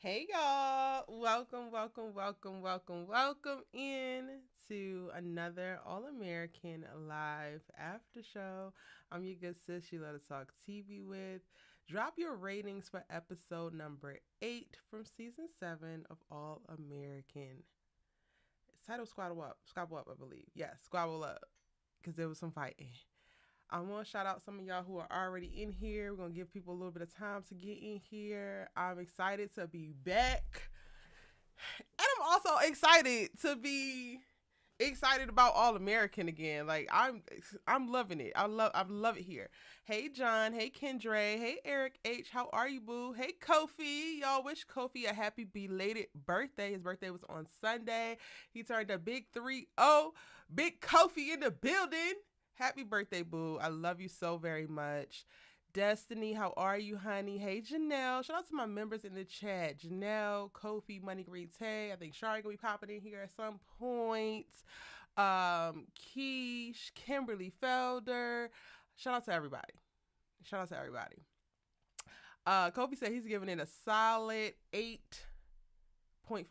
Hey y'all, welcome in to another All American Live After Show. I'm your good sis, you let us talk TV with. Drop your ratings for episode number 8 from season 7 of All American. It's titled Squabble Up, I believe. Yes, Squabble Up, because there was some fighting. I want to shout out some of y'all who are already in here. We're going to give people a little bit of time to get in here. I'm excited to be back. And I'm also excited to be excited about All American again. Like I'm loving it. I love it here. Hey John, hey Kendra, hey Eric H, how are you, boo? Hey Kofi. Y'all wish Kofi a happy belated birthday. His birthday was on Sunday. He turned a big 3-0. Big Kofi in the building. Happy birthday, boo. I love you so very much. Destiny, how are you, honey? Hey, Janelle. Shout out to my members in the chat. Janelle, Kofi, Money Green Tay. I think Shari gonna be popping in here at some point. Keish, Kimberly Felder. Shout out to everybody. Shout out to everybody. Kofi said he's giving it a solid 8.5.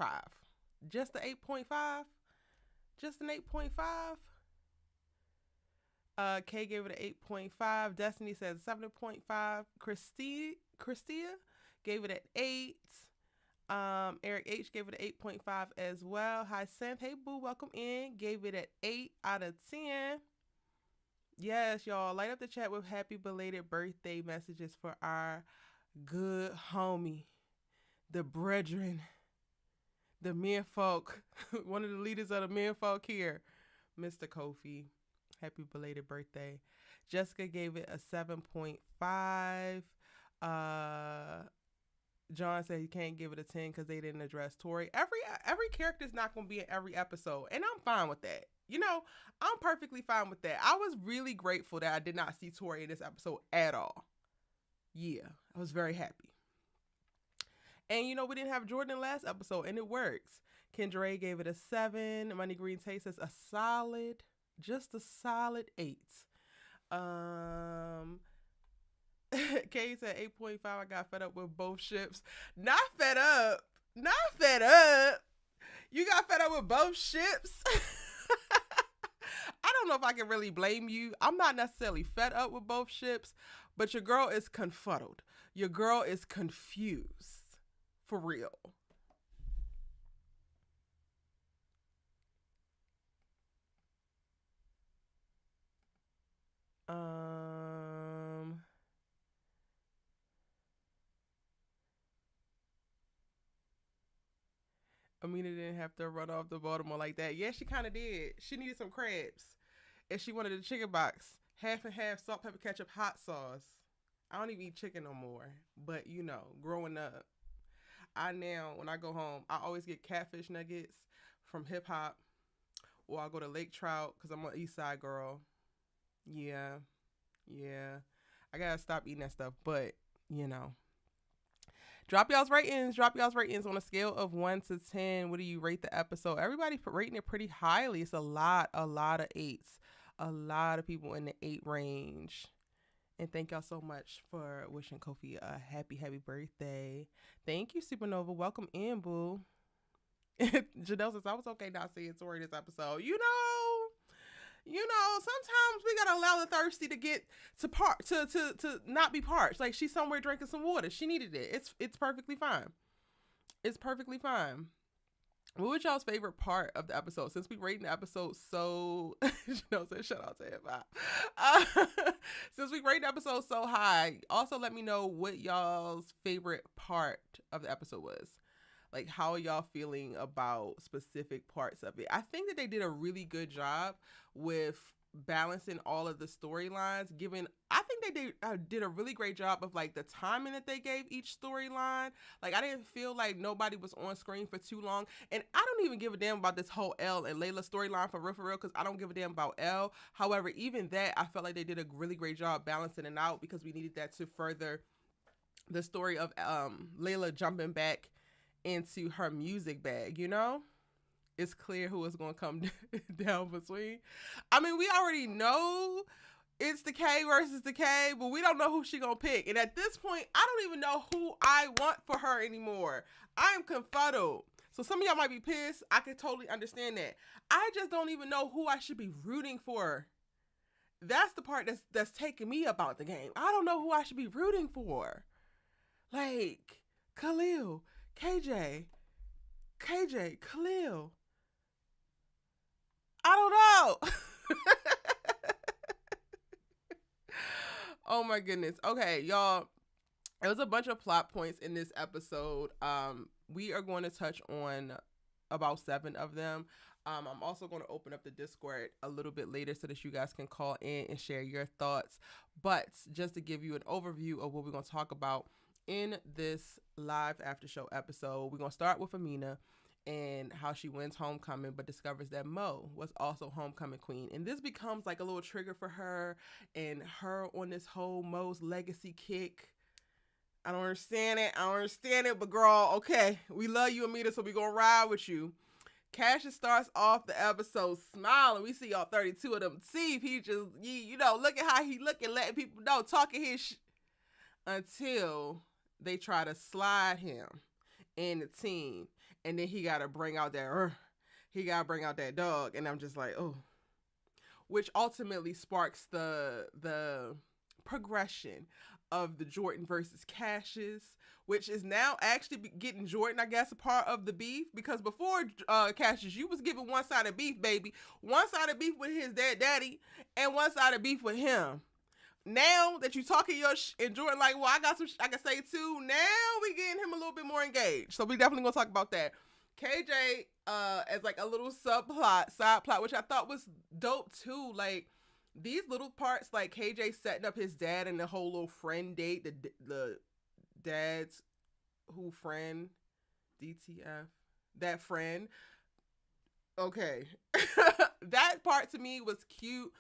Just the 8.5? Just an 8.5? Kay gave it an 8.5. Destiny says 7.5. Christia gave it an 8. Eric H gave it an 8.5 as well. Hi, Synth. Hey, boo. Welcome in. Gave it an 8 out of 10. Yes, y'all. Light up the chat with happy belated birthday messages for our good homie, the brethren, the men folk, one of the leaders of the men folk here, Mr. Kofi. Happy belated birthday. Jessica gave it a 7.5. John said he can't give it a 10 because they didn't address Tori. Every character is not going to be in every episode, and I'm fine with that. You know, I'm perfectly fine with that. I was really grateful that I did not see Tori in this episode at all. Yeah, I was very happy. And you know, we didn't have Jordan in last episode, and it works. Kendra gave it a 7. Money Green Taste says a solid, just a solid 8. Kay said 8.5. I got fed up with both ships. Not fed up. Not fed up. You got fed up with both ships? I don't know if I can really blame you. I'm not necessarily fed up with both ships, but your girl is confuddled. Your girl is confused. For real. Amina didn't have to run off the Baltimore like that. Yeah, she kind of did. She needed some crabs. And she wanted a chicken box. Half and half salt, pepper, ketchup, hot sauce. I don't even eat chicken no more. But, you know, growing up, I now, when I go home, I always get catfish nuggets from Hip Hop. Or I go to Lake Trout because I'm an East Side girl. Yeah. Yeah. I got to stop eating that stuff. But, you know. Drop y'all's ratings. Drop y'all's ratings on a scale of 1 to 10. What do you rate the episode? Everybody rating it pretty highly. It's a lot of eights. A lot of people in the 8 range. And thank y'all so much for wishing Kofi a happy birthday. Thank you, Supernova. Welcome in, boo. Janelle says, I was okay not seeing Tori this episode. Sometimes we gotta allow the thirsty to get to not be parched. Like she's somewhere drinking some water. She needed it. It's perfectly fine. It's perfectly fine. What was y'all's favorite part of the episode? Since we rating the episode so, said shout out to hip hop. Since we rated the episode so high, also let me know what y'all's favorite part of the episode was. Like, how are y'all feeling about specific parts of it? I think that they did a really good job with balancing all of the storylines. I think they did a really great job of like the timing that they gave each storyline. Like, I didn't feel like nobody was on screen for too long. And I don't even give a damn about this whole Elle and Layla storyline for real, because I don't give a damn about Elle. However, even that, I felt like they did a really great job balancing it out because we needed that to further the story of Layla jumping back into her music bag, it's clear who is going to come down between. I mean, we already know it's the K versus the K, but we don't know who she gonna pick. And at this point, I don't even know who I want for her anymore. I am confuddled. So some of y'all might be pissed. I can totally understand that. I just don't even know who I should be rooting for. That's the part that's taking me about the game. I don't know who I should be rooting for. Like KHALIL, KJ, KHALIL. I don't know. Oh my goodness. Okay, y'all. There was a bunch of plot points in this episode. We are going to touch on about 7 of them. I'm also going to open up the Discord a little bit later so that you guys can call in and share your thoughts. But just to give you an overview of what we're going to talk about in this live after show episode, we're going to start with Amina and how she wins homecoming but discovers that Mo was also homecoming queen. And this becomes like a little trigger for her and her on this whole Mo's legacy kick. I don't understand it, but girl, okay, we love you, Amina, so we going to ride with you. Cassius starts off the episode smiling. We see all 32 of them teeth. He just, look at how he looking, letting people know, talking his until they try to slide him in the team. And then he got to bring out that dog. And I'm just like, oh. Which ultimately sparks the progression of the Jordan versus Cassius, which is now actually getting Jordan, I guess, a part of the beef. Because before Cassius, you was giving one side of beef, baby. One side of beef with his daddy and one side of beef with him. Now that you talking your and Jordan like, well, I got some I can say too. Now we getting him a little bit more engaged. So we definitely gonna talk about that. KJ as like a little side plot, which I thought was dope too. Like these little parts, like KJ setting up his dad and the whole little friend date, the dad's who friend, DTF, that friend. Okay. That part to me was cute.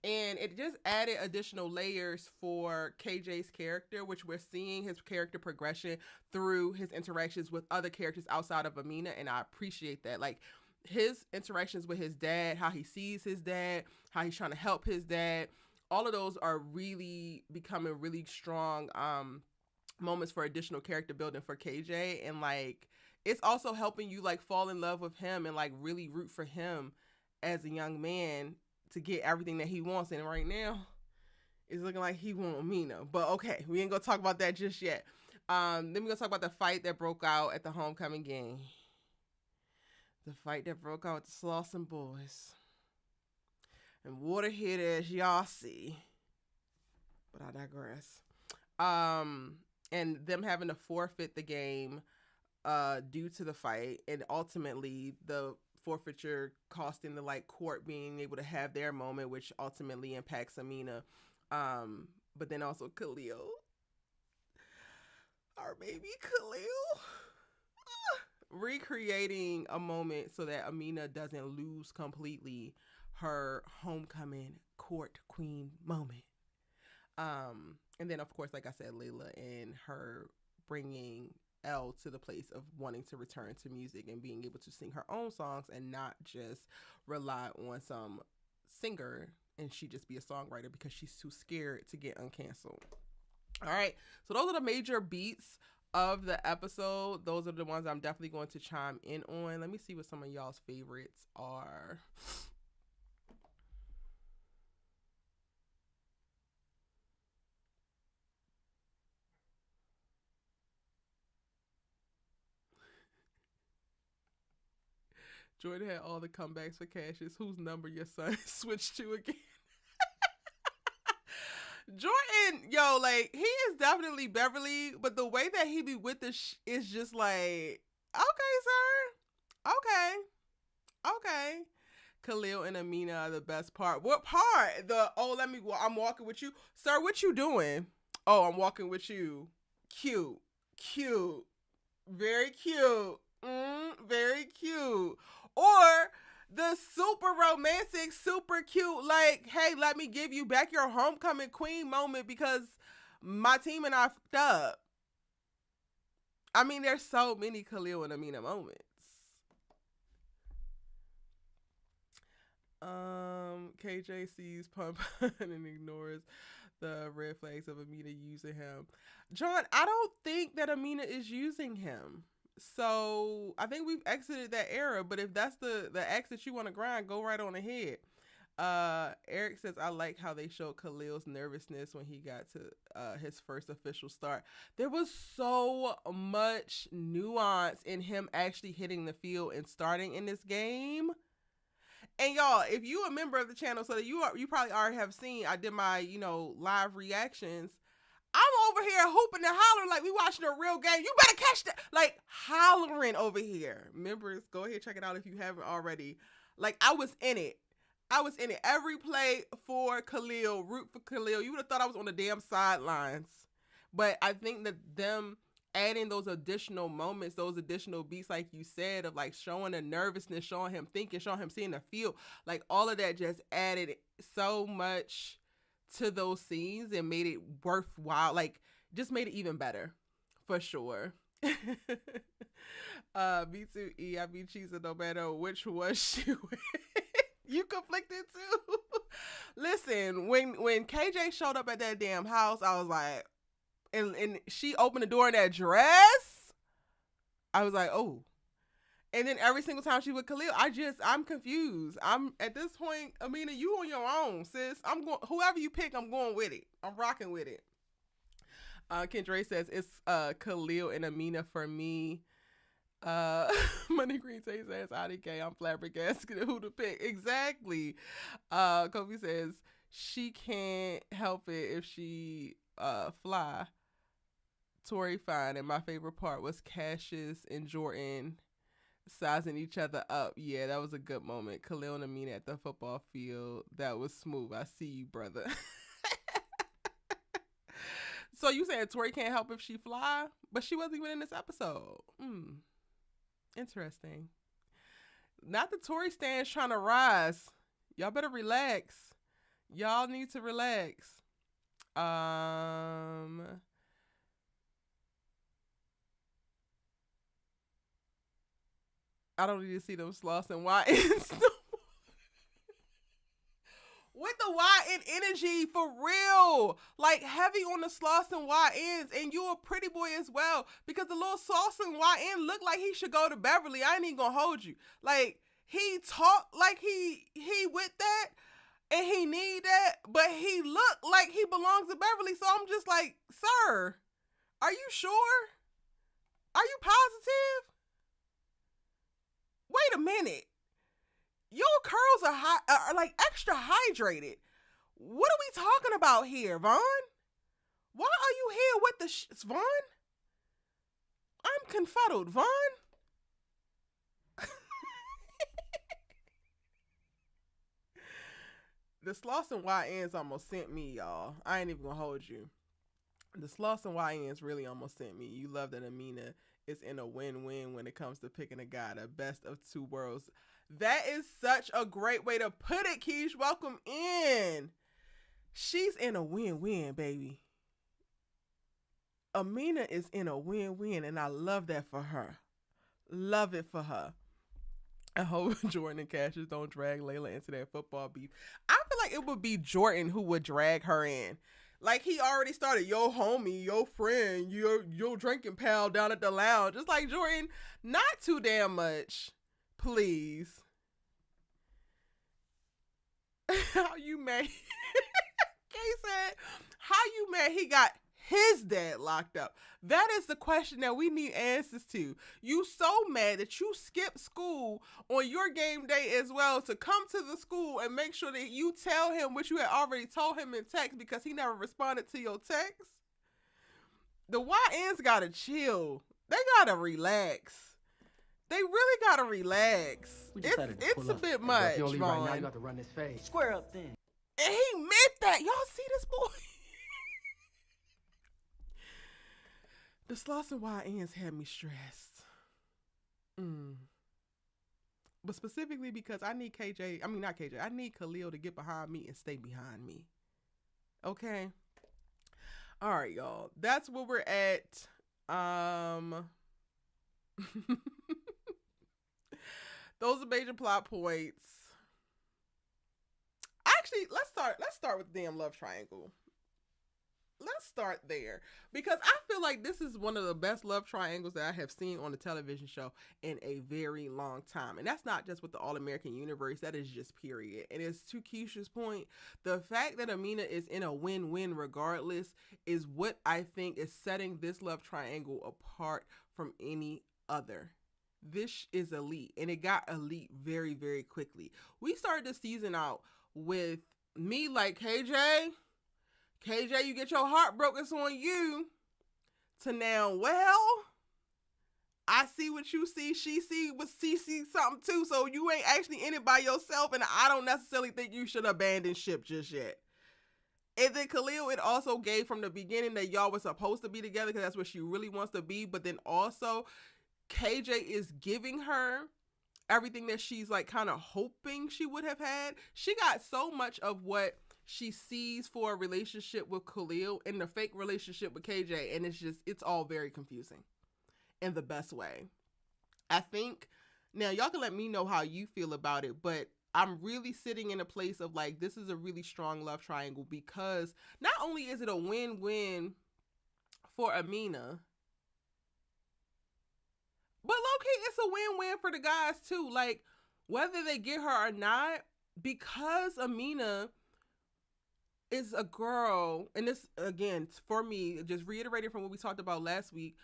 And it just added additional layers for KJ's character, which we're seeing his character progression through his interactions with other characters outside of Amina. And I appreciate that. Like his interactions with his dad, how he sees his dad, how he's trying to help his dad. All of those are really becoming really strong moments for additional character building for KJ. And like, it's also helping you like fall in love with him and like really root for him as a young man to get everything that he wants. And right now it's looking like he wants Amina, but okay, we ain't gonna talk about that just yet. Then we're gonna talk about the fight that broke out at the homecoming game. The fight that broke out with the Slauson boys and Waterhead as y'all see, but I digress. And them having to forfeit the game due to the fight, and ultimately the forfeiture costing the like court being able to have their moment, which ultimately impacts Amina. But then also KHALIL, our baby KHALIL, recreating a moment so that Amina doesn't lose completely her homecoming court queen moment. And then of course, like I said, Layla and her bringing Elle to the place of wanting to return to music and being able to sing her own songs and not just rely on some singer and she just be a songwriter because she's too scared to get uncanceled. All right, so those are the major beats of the episode. Those are the ones I'm definitely going to chime in on. Let me see what some of y'all's favorites are. Jordan had all the comebacks for Cassius. Whose number your son switched to again? Jordan, yo, like, he is definitely Beverly, but the way that he be with this is just like, okay, sir. Okay. KHALIL and Amina are the best part. What part? I'm walking with you. Sir, what you doing? Oh, I'm walking with you. Cute. Very cute. Very cute. Or the super romantic, super cute, like, hey, let me give you back your homecoming queen moment because my team and I fucked up. I mean, there's so many KHALIL and Amina moments. KJ sees Pump and ignores the red flags of Amina using him. John, I don't think that Amina is using him. So I think we've exited that era. But if that's the X that you want to grind, go right on ahead. Eric says, I like how they showed Khalil's nervousness when he got to his first official start. There was so much nuance in him actually hitting the field and starting in this game. And y'all, if you a member of the channel, so that you probably already have seen, I did my live reactions. I'm over here hooping and hollering like we watching a real game. You better catch that, like hollering over here. Members, go ahead, check it out if you haven't already. Like I was in it. Every play for Khalil, root for Khalil. You would have thought I was on the damn sidelines. But I think that them adding those additional moments, those additional beats, like you said, of like showing the nervousness, showing him thinking, showing him seeing the field, like all of that just added so much to those scenes and made it worthwhile. Like just made it even better, for sure. B2E, I be cheesing no matter which one she with. You conflicted too. Listen, when KJ showed up at that damn house, I was like, and she opened the door in that dress, I was like, oh. And then every single time she with Khalil, I'm confused. I'm at this point, Amina, you on your own, sis. I'm going, whoever you pick, I'm going with it. I'm rocking with it. Kendra says it's Khalil and Amina for me. Money Green Tay says IDK, I'm flabbergasted who to pick. Exactly. Kobe says she can't help it if she fly. Tori fine, and my favorite part was Cassius and Jordan sizing each other up. Yeah, that was a good moment. Khalil and Amina at the football field. That was smooth. I see you, brother. So you saying Tori can't help if she fly, but she wasn't even in this episode. Interesting. Not the Tory stands trying to rise. Y'all better relax. Y'all need to relax. I don't need to see them sloths and YNs. With the YN energy, for real. Like, heavy on the sloths and YNs. And you a pretty boy as well. Because the little sauce and YN looked like he should go to Beverly. I ain't even gonna hold you. Like, he talked like he with that. And he need that. But he looked like he belongs to Beverly. So I'm just like, sir, are you sure? Are you positive? Wait a minute. Your curls are like extra hydrated. What are we talking about here, Vaughn? Why are you here with the Vaughn? I'm confuddled, Vaughn. The sloths and YNs almost sent me, y'all. I ain't even gonna hold you. The sloths and YNs really almost sent me. You love that Amina is in a win-win when it comes to picking a guy, the best of two worlds. That is such a great way to put it, Keish. Welcome in. She's in a win-win, baby. Amina is in a win-win, and I love that for her. Love it for her. I hope Jordan and Cassius don't drag Layla into that football beef. I feel like it would be Jordan who would drag her in. Like, he already started, yo homie, yo friend, yo drinking pal down at the lounge. It's like, Jordan, not too damn much. Please. How you mad? Kay said, how you mad he got his dad locked up? That is the question that we need answers to. You so mad that you skipped school on your game day as well to come to the school and make sure that you tell him what you had already told him in text because he never responded to your text? The YNs gotta chill. They gotta relax. They really gotta relax. It's a bit much, Vaughn. Right now, you got to run this phase. Square up then. And he meant that. Y'all see this boy? The sloths and YNs had me stressed. But specifically because I need I need Khalil to get behind me and stay behind me. Okay? All right, y'all. That's where we're at. Those are major plot points. actually, let's start with the damn love triangle. Let's start there, because I feel like this is one of the best love triangles that I have seen on a television show in a very long time. And that's not just with the All American Universe, that is just period. And it's to Keisha's point, the fact that Amina is in a win-win regardless is what I think is setting this love triangle apart from any other. This is elite, and it got elite very, very quickly. We started the season out with me like, KJ, you get your heart broken, it's on you. To now, well, I see what you see. She see what she see something too. So you ain't actually in it by yourself, and I don't necessarily think you should abandon ship just yet. And then KHALIL, it also gave from the beginning that y'all were supposed to be together because that's what she really wants to be. But then also, KJ is giving her everything that she's like kind of hoping she would have had. She got so much of what she sees for a relationship with KHALIL and the fake relationship with KJ, and it's all very confusing in the best way. I think, now y'all can let me know how you feel about it, but I'm really sitting in a place of like, this is a really strong love triangle, because not only is it a win-win for Amina, but low-key, it's a win-win for the guys too. Like, whether they get her or not, because Amina is a girl, and this, again, for me, just reiterating from what we talked about last week,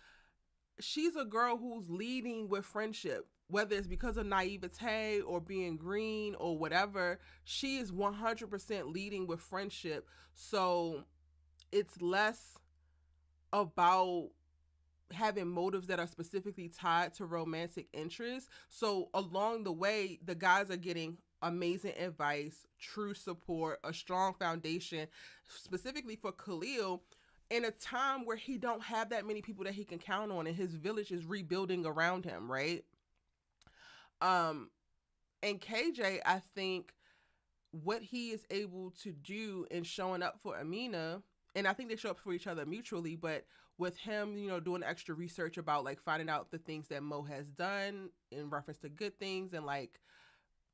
she's a girl who's leading with friendship. Whether it's because of naivete or being green or whatever, she is 100% leading with friendship. So it's less about having motives that are specifically tied to romantic interests. So along the way, the guys are getting amazing advice, true support, a strong foundation, specifically for KHALIL, in a time where he don't have that many people that he can count on, and his village is rebuilding around him, right? And KJ, I think what he is able to do in showing up for Amina, and I think they show up for each other mutually, but with him, doing extra research about like finding out the things that Mo has done in reference to good things, and like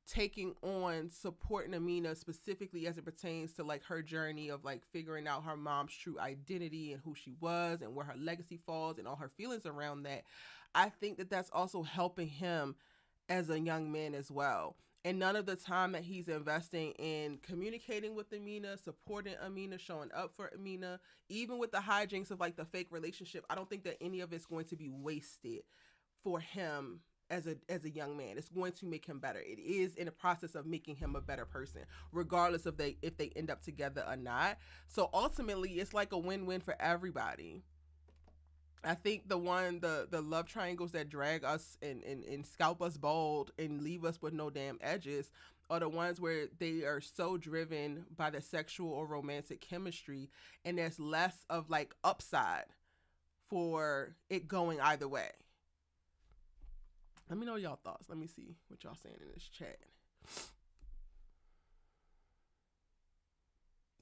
taking on supporting Amina specifically as it pertains to like her journey of like figuring out her mom's true identity and who she was and where her legacy falls and all her feelings around that. I think that that's also helping him as a young man as well. And none of the time that he's investing in communicating with Amina, supporting Amina, showing up for Amina, even with the hijinks of like the fake relationship, I don't think that any of it's going to be wasted for him as a young man. It's going to make him better. It is in the process of making him a better person, regardless of if they end up together or not. So ultimately, it's like a win-win for everybody. I think the love triangles that drag us and scalp us bald and leave us with no damn edges are the ones where they are so driven by the sexual or romantic chemistry, and there's less of like upside for it going either way. Let me know y'all thoughts. Let me see what y'all saying in this chat.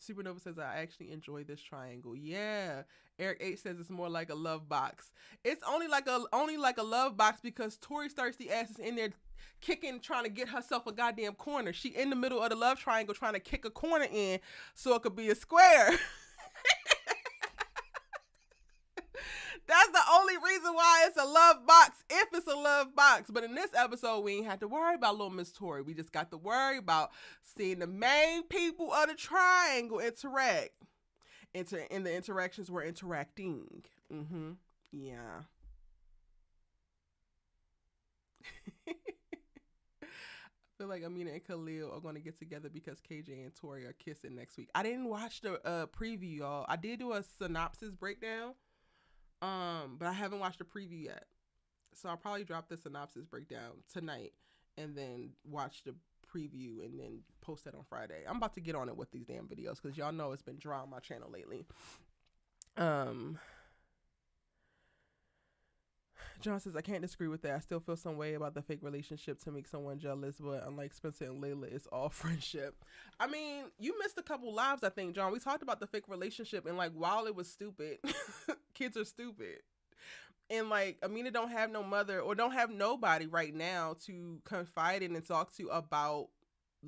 Supernova says, I actually enjoy this triangle. Yeah. Eric H says it's more like a love box. It's only like a love box because Tori's thirsty ass is in there kicking, trying to get herself a goddamn corner. She in the middle of the love triangle trying to kick a corner in so it could be a square. That's the only reason why it's a love box, if it's a love box. But in this episode, we ain't had to worry about little Miss Tori. We just got to worry about seeing the main people of the triangle interact. In the interactions, we're interacting. Yeah. I feel like Amina and KHALIL are going to get together because KJ and Tori are kissing next week. I didn't watch the preview, y'all. I did do a synopsis breakdown. But I haven't watched the preview yet. So I'll probably drop the synopsis breakdown tonight and then watch the preview and then post that on Friday. I'm about to get on it with these damn videos because y'all know it's been dry on my channel lately. John says, I can't disagree with that. I still feel some way about the fake relationship to make someone jealous, but unlike Spencer and Layla, it's all friendship. I mean, you missed a couple lives, I think, John. We talked about the fake relationship, and like, while it was stupid, kids are stupid. And like, Amina don't have no mother or don't have nobody right now to confide in and talk to about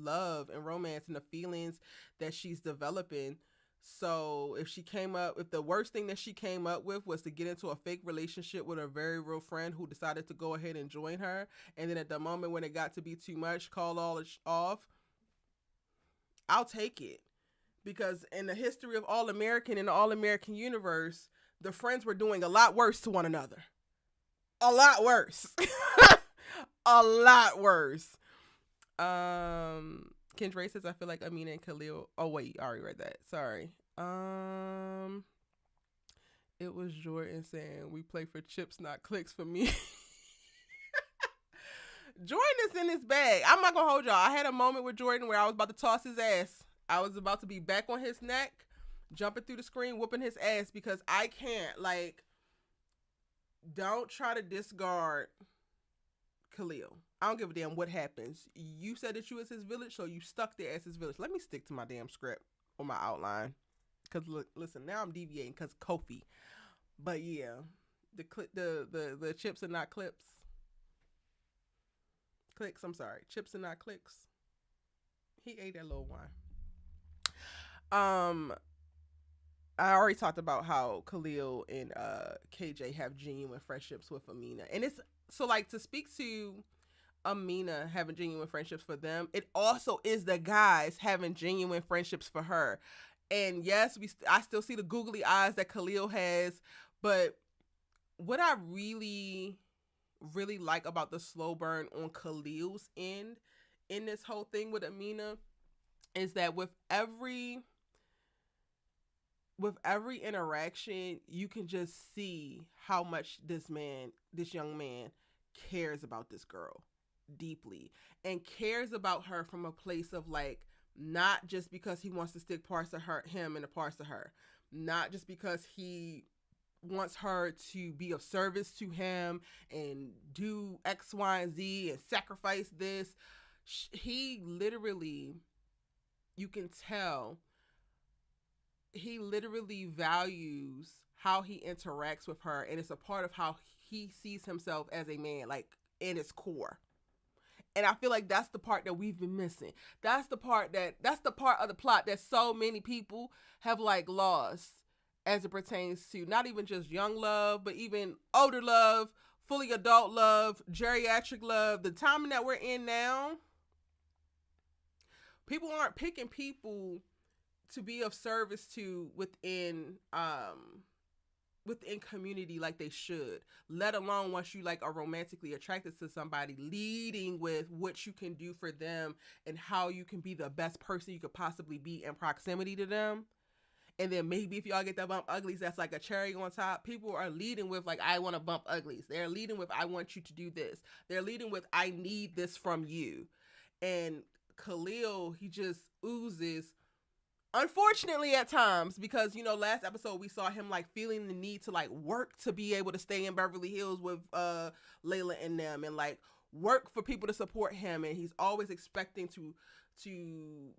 love and romance and the feelings that she's developing. So if the worst thing that she came up with was to get into a fake relationship with a very real friend who decided to go ahead and join her, and then at the moment when it got to be too much, call all off, I'll take it. Because in the history of All American, in the All American universe, the friends were doing a lot worse to one another. A lot worse. A lot worse. Kendra says, I feel like Amina and Khalil. Oh wait, I already read that. Sorry. It was Jordan saying we play for chips, not clicks for me. Jordan is in his bag. I'm not gonna hold y'all. I had a moment with Jordan where I was about to toss his ass. I was about to be back on his neck, jumping through the screen, whooping his ass because I can't. Like, don't try to discard Khalil. I don't give a damn what happens. You said that you was his village, so you stuck there as his village. Let me stick to my damn script or my outline. Because, listen, now I'm deviating because Kofi. But, yeah, the chips are not clips. Clicks, I'm sorry. Chips and not clicks. He ate that little wine. I already talked about how Khalil and KJ have genuine friendships with Amina. And it's so like to speak to Amina having genuine friendships for them, it also is the guys having genuine friendships for her. And yes, I still see the googly eyes that Khalil has, but what I really like about the slow burn on Khalil's end in this whole thing with Amina is that with every interaction, you can just see how much this young man cares about this girl deeply and cares about her from a place of like, not just because he wants to stick parts of him and the parts of her, not just because he wants her to be of service to him and do X, Y, and Z and sacrifice this. He literally, you can tell, he literally values how he interacts with her, and it's a part of how he sees himself as a man, like in his core. And I feel like that's the part that we've been missing. That's the part of the plot that so many people have like lost as it pertains to not even just young love, but even older love, fully adult love, geriatric love. The time that we're in now, people aren't picking people to be of service to within community like they should, let alone once you like are romantically attracted to somebody, leading with what you can do for them and how you can be the best person you could possibly be in proximity to them. And then maybe if y'all get that bump uglies, that's like a cherry on top. People are leading with like, I want to bump uglies. They're leading with, I want you to do this. They're leading with, I need this from you. And Khalil, he just oozes, unfortunately at times, because you know last episode we saw him like feeling the need to like work to be able to stay in Beverly Hills with Layla and them, and like work for people to support him, and he's always expecting to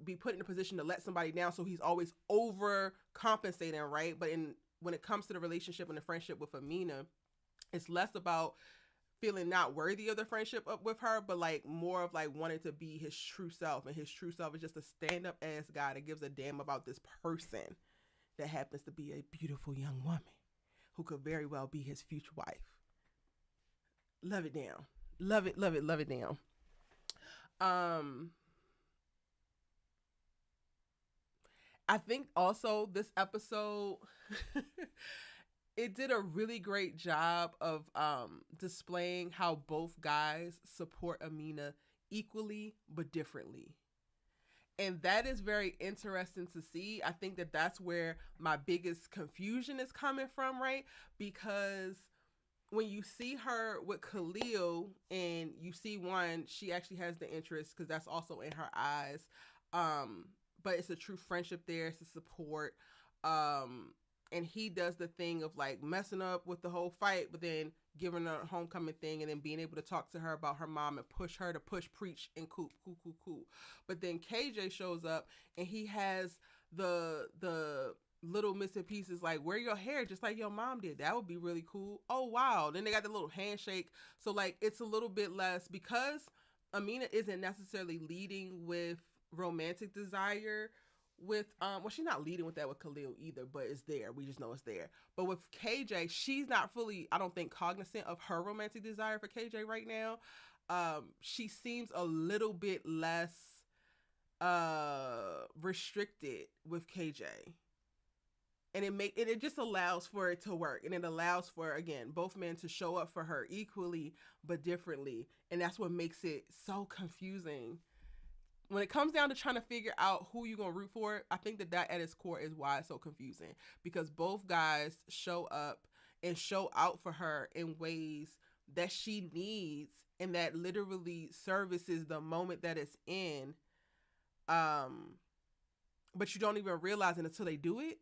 be put in a position to let somebody down, so he's always overcompensating, right? But when it comes to the relationship and the friendship with Amina, it's less about feeling not worthy of the friendship with her, but like more of like wanting to be his true self. And his true self is just a stand-up ass guy that gives a damn about this person that happens to be a beautiful young woman who could very well be his future wife. Love it down. Love it down. I think also this episode it did a really great job of displaying how both guys support Amina equally but differently. And that is very interesting to see. I think that that's where my biggest confusion is coming from, right? Because when you see her with Khalil and you see one, she actually has the interest because that's also in her eyes. But it's a true friendship there. It's a support. And he does the thing of like messing up with the whole fight, but then giving her a homecoming thing and then being able to talk to her about her mom and push her to push, preach, and cool. But then KJ shows up and he has the little missing pieces like, wear your hair just like your mom did. That would be really cool. Oh, wow. Then they got the little handshake. So like, it's a little bit less because Amina isn't necessarily leading with romantic desire with well, she's not leading with that with Khalil either, but it's there. We just know it's there. But with KJ, she's not fully, I don't think, cognizant of her romantic desire for KJ right now. She seems a little bit less restricted with KJ. And it just allows for it to work, and it allows for, again, both men to show up for her equally but differently, and that's what makes it so confusing when it comes down to trying to figure out who you're gonna root for. I think that at its core is why it's so confusing, because both guys show up and show out for her in ways that she needs, and that literally services the moment that it's in, but you don't even realize it until they do it.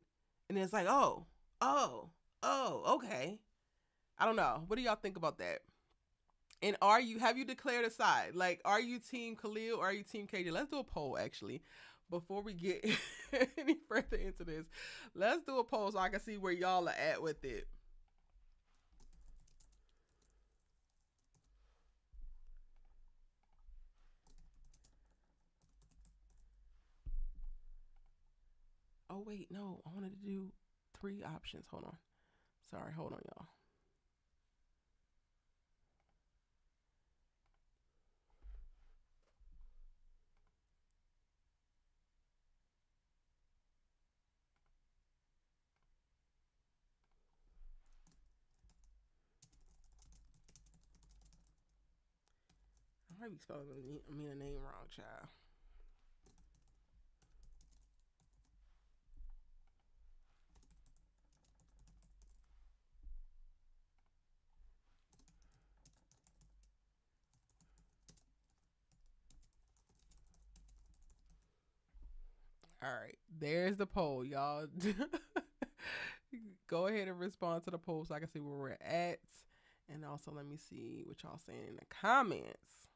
And it's like, okay. I don't know. What do y'all think about that? And have you declared a side? Like, are you team Khalil or are you team KJ? Let's do a poll, actually, before we get any further into this. Let's do a poll so I can see where y'all are at with it. Oh, wait, no. I wanted to do 3 options. Hold on. Sorry, hold on, y'all. I might be spelling Amina name wrong, child. All right, there's the poll, y'all. Go ahead and respond to the poll so I can see where we're at. And also, let me see what y'all saying in the comments.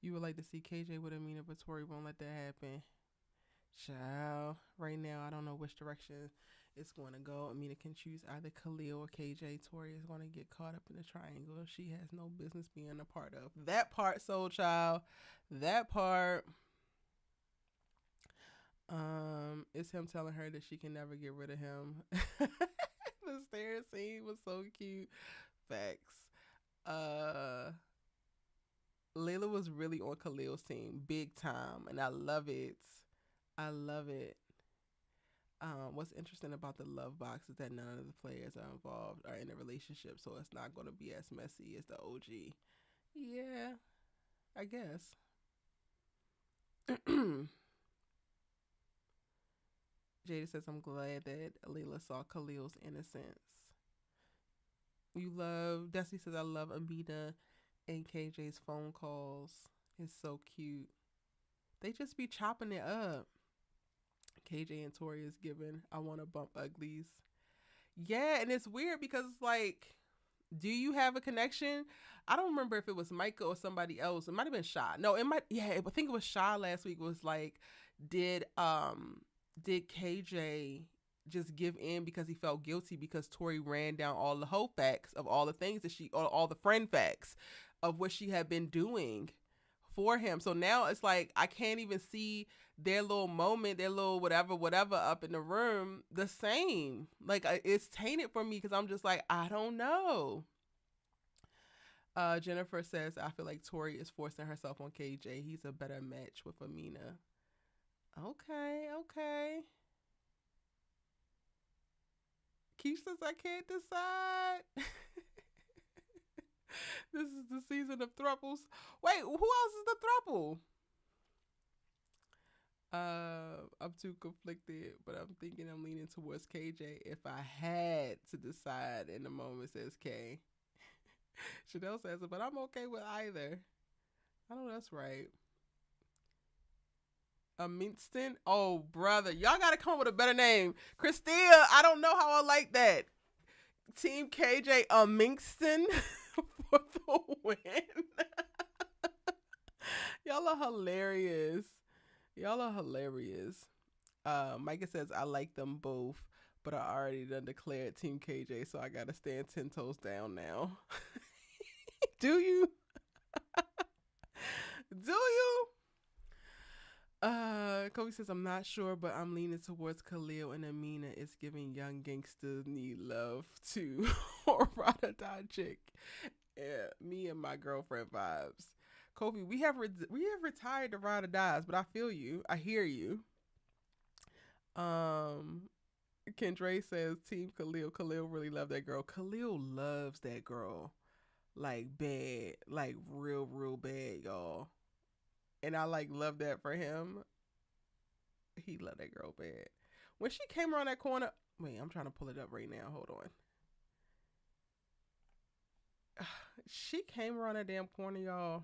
You would like to see KJ with Amina, but Tori won't let that happen. Child, right now, I don't know which direction it's going to go. Amina can choose either Khalil or KJ. Tori is going to get caught up in the triangle she has no business being a part of. That part, soul child. That part. It's him telling her that she can never get rid of him. The stairs scene was so cute. Facts. Layla was really on Khalil's team, big time, and I love it. I love it. What's interesting about the love box is that none of the players are involved or in a relationship, so it's not going to be as messy as the OG. Yeah, I guess. Jada says, I'm glad that Layla saw Khalil's innocence. Destiny says, I love Amina and KJ's phone calls. It's so cute. They just be chopping it up. KJ and Tori is giving I want to bump uglies. Yeah, and it's weird because it's like, do you have a connection? I don't remember if it was Micah or somebody else. It might have been Sha. No, it might. Yeah, I think it was Sha last week. It was like, did KJ just give in because he felt guilty because Tori ran down all the whole facts of all the things that all the friend facts of what she had been doing for him. So now it's like I can't even see their little moment, their little whatever up in the room the same. Like it's tainted for me because I'm just like, I don't know. Jennifer says, I feel like Tori is forcing herself on KJ. He's a better match with Amina. Okay. Keisha says, I can't decide. This is the season of thruples. Wait, who else is the thruple? I'm too conflicted, but I'm thinking I'm leaning towards KJ if I had to decide in the moment, says K. Chanel says it, but I'm okay with either. I know that's right. Minston? Oh, brother. Y'all got to come up with a better name. Christia, I don't know how I like that. Team KJ Minston for the win. Y'all are hilarious. Micah says, I like them both, but I already done declared Team KJ, so I gotta stand 10 toes down now. Do you? Do you? Kobe says, I'm not sure, but I'm leaning towards Khalil and Amina. It's giving young gangsters need love too. Or ride or die chick. Yeah, me and my girlfriend vibes. Kobe, we have retired the ride or dies, but I feel you. I hear you. Kendra says, Team Khalil. Khalil really loved that girl. Khalil loves that girl. Like bad. Like real, real bad, y'all. And I like love that for him. He loved that girl bad. When she came around that corner, wait, I'm trying to pull it up right now. Hold on. She came around that damn corner, y'all.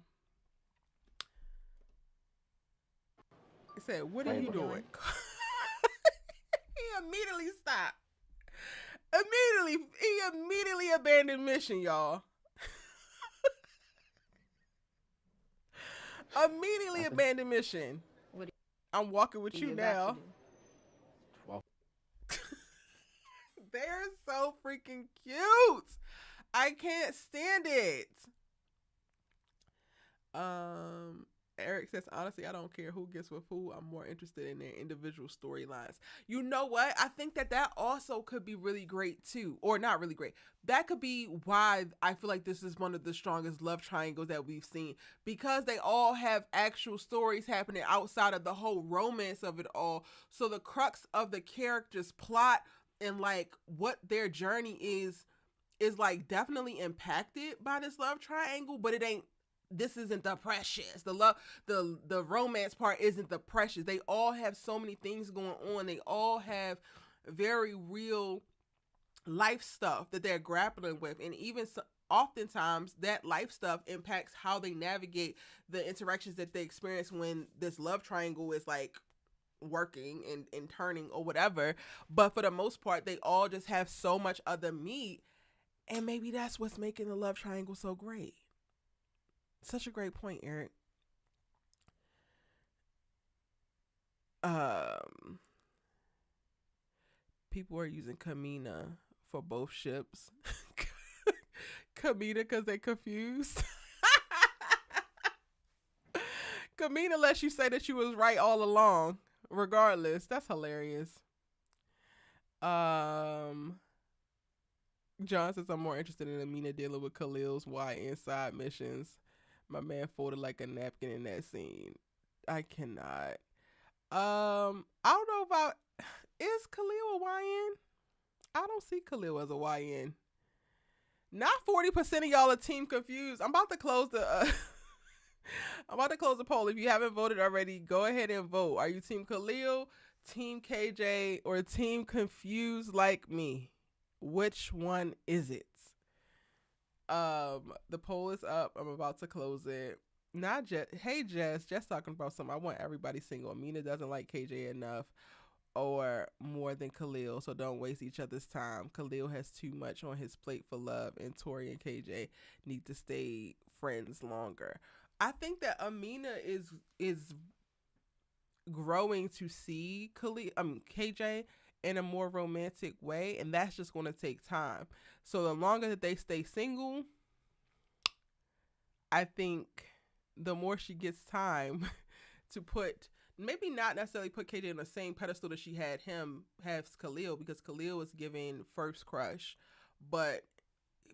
He said, what are you doing? He immediately stopped. He immediately abandoned mission, y'all. Immediately abandoned mission. I'm walking with you now. They're so freaking cute. I can't stand it. Eric says, honestly, I don't care who gets with who. I'm more interested in their individual storylines. You know what? I think that also could be really great too. Or not really great. That could be why I feel like this is one of the strongest love triangles that we've seen. Because they all have actual stories happening outside of the whole romance of it all. So the crux of the character's plot and like what their journey is like definitely impacted by this love triangle. But this isn't the precious. The romance part isn't the precious. They all have so many things going on. They all have very real life stuff that they're grappling with. And even oftentimes that life stuff impacts how they navigate the interactions that they experience when this love triangle is like working and turning or whatever. But for the most part, they all just have so much other meat. And maybe that's what's making the love triangle so great. Such a great point, Eric. People are using Amina for both ships. Amina because they confused. Amina lets you say that you was right all along. Regardless, that's hilarious. John says, I'm more interested in Amina dealing with Khalil's inside missions. My man folded like a napkin in that scene. I cannot. I don't know about, is Khalil a YN? I don't see Khalil as a YN. Not 40% of y'all are team confused. I'm about to close the poll. If you haven't voted already, go ahead and vote. Are you team Khalil, team KJ, or team confused like me? Which one is it? The poll is up. I'm about to close it. Not Jess. Hey Jess, just talking about something. I want everybody single. Amina doesn't like KJ enough or more than Khalil, so don't waste each other's time. Khalil has too much on his plate for love, and Tori and KJ need to stay friends longer. I think that Amina is growing to see KJ in a more romantic way, and that's just going to take time. So the longer that they stay single, I think the more she gets time to maybe not necessarily put KJ on the same pedestal that she has Khalil, because Khalil was given first crush, but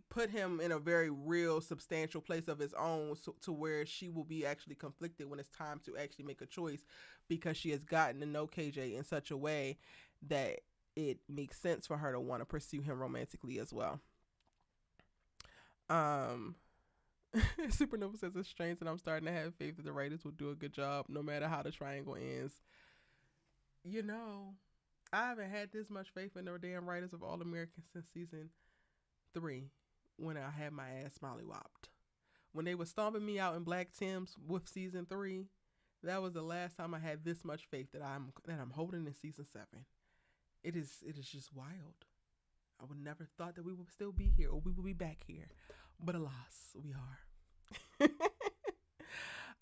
put him in a very real, substantial place of his own, to where she will be actually conflicted when it's time to actually make a choice, because she has gotten to know KJ in such a way that it makes sense for her to want to pursue him romantically as well. Supernova says it's strange, and I'm starting to have faith that the writers will do a good job no matter how the triangle ends. You know, I haven't had this much faith in the damn writers of All American since season 3, when I had my ass mollywopped. When they were stomping me out in Black Tims with season 3, that was the last time I had this much faith that I'm holding in season 7. It is just wild. I would never thought that we would still be here, or we would be back here. But alas, we are.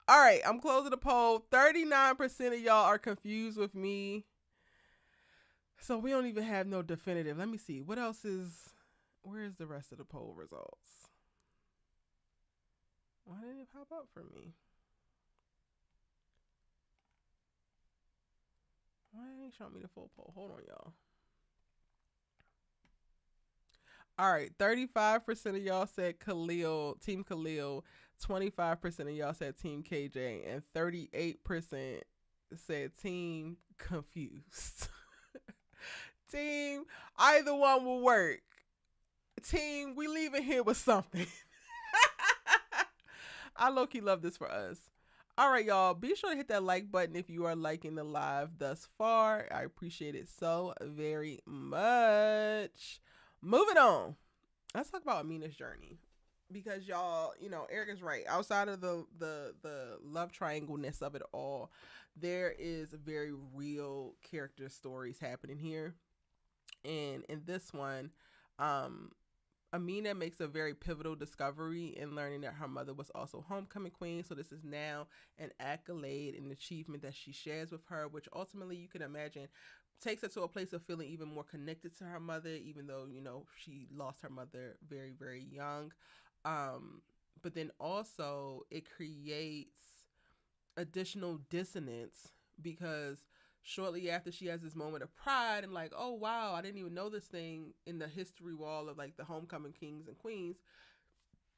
All right, I'm closing the poll. 39% of y'all are confused with me. So we don't even have no definitive. Let me see. What else is, where is the rest of the poll results? Why didn't it pop up for me? Why ain't it showing me the full poll? Hold on, y'all. All right, 35% of y'all said KHALIL, Team KHALIL. 25% of y'all said Team KJ, and 38% said Team Confused. Team, either one will work. Team, we leaving here with something. I low-key love this for us. All right, y'all. Be sure to hit that like button if you are liking the live thus far. I appreciate it so very much. Moving on. Let's talk about Amina's journey. Because y'all, you know, Eric is right. Outside of the love triangle-ness of it all, there is very real character stories happening here. And in this one, Amina makes a very pivotal discovery in learning that her mother was also homecoming queen. So this is now an accolade and achievement that she shares with her, which ultimately you can imagine takes her to a place of feeling even more connected to her mother, even though, you know, she lost her mother very, very young. But then also it creates additional dissonance because shortly after she has this moment of pride and like, oh wow, I didn't even know this thing in the history wall of like the homecoming kings and queens.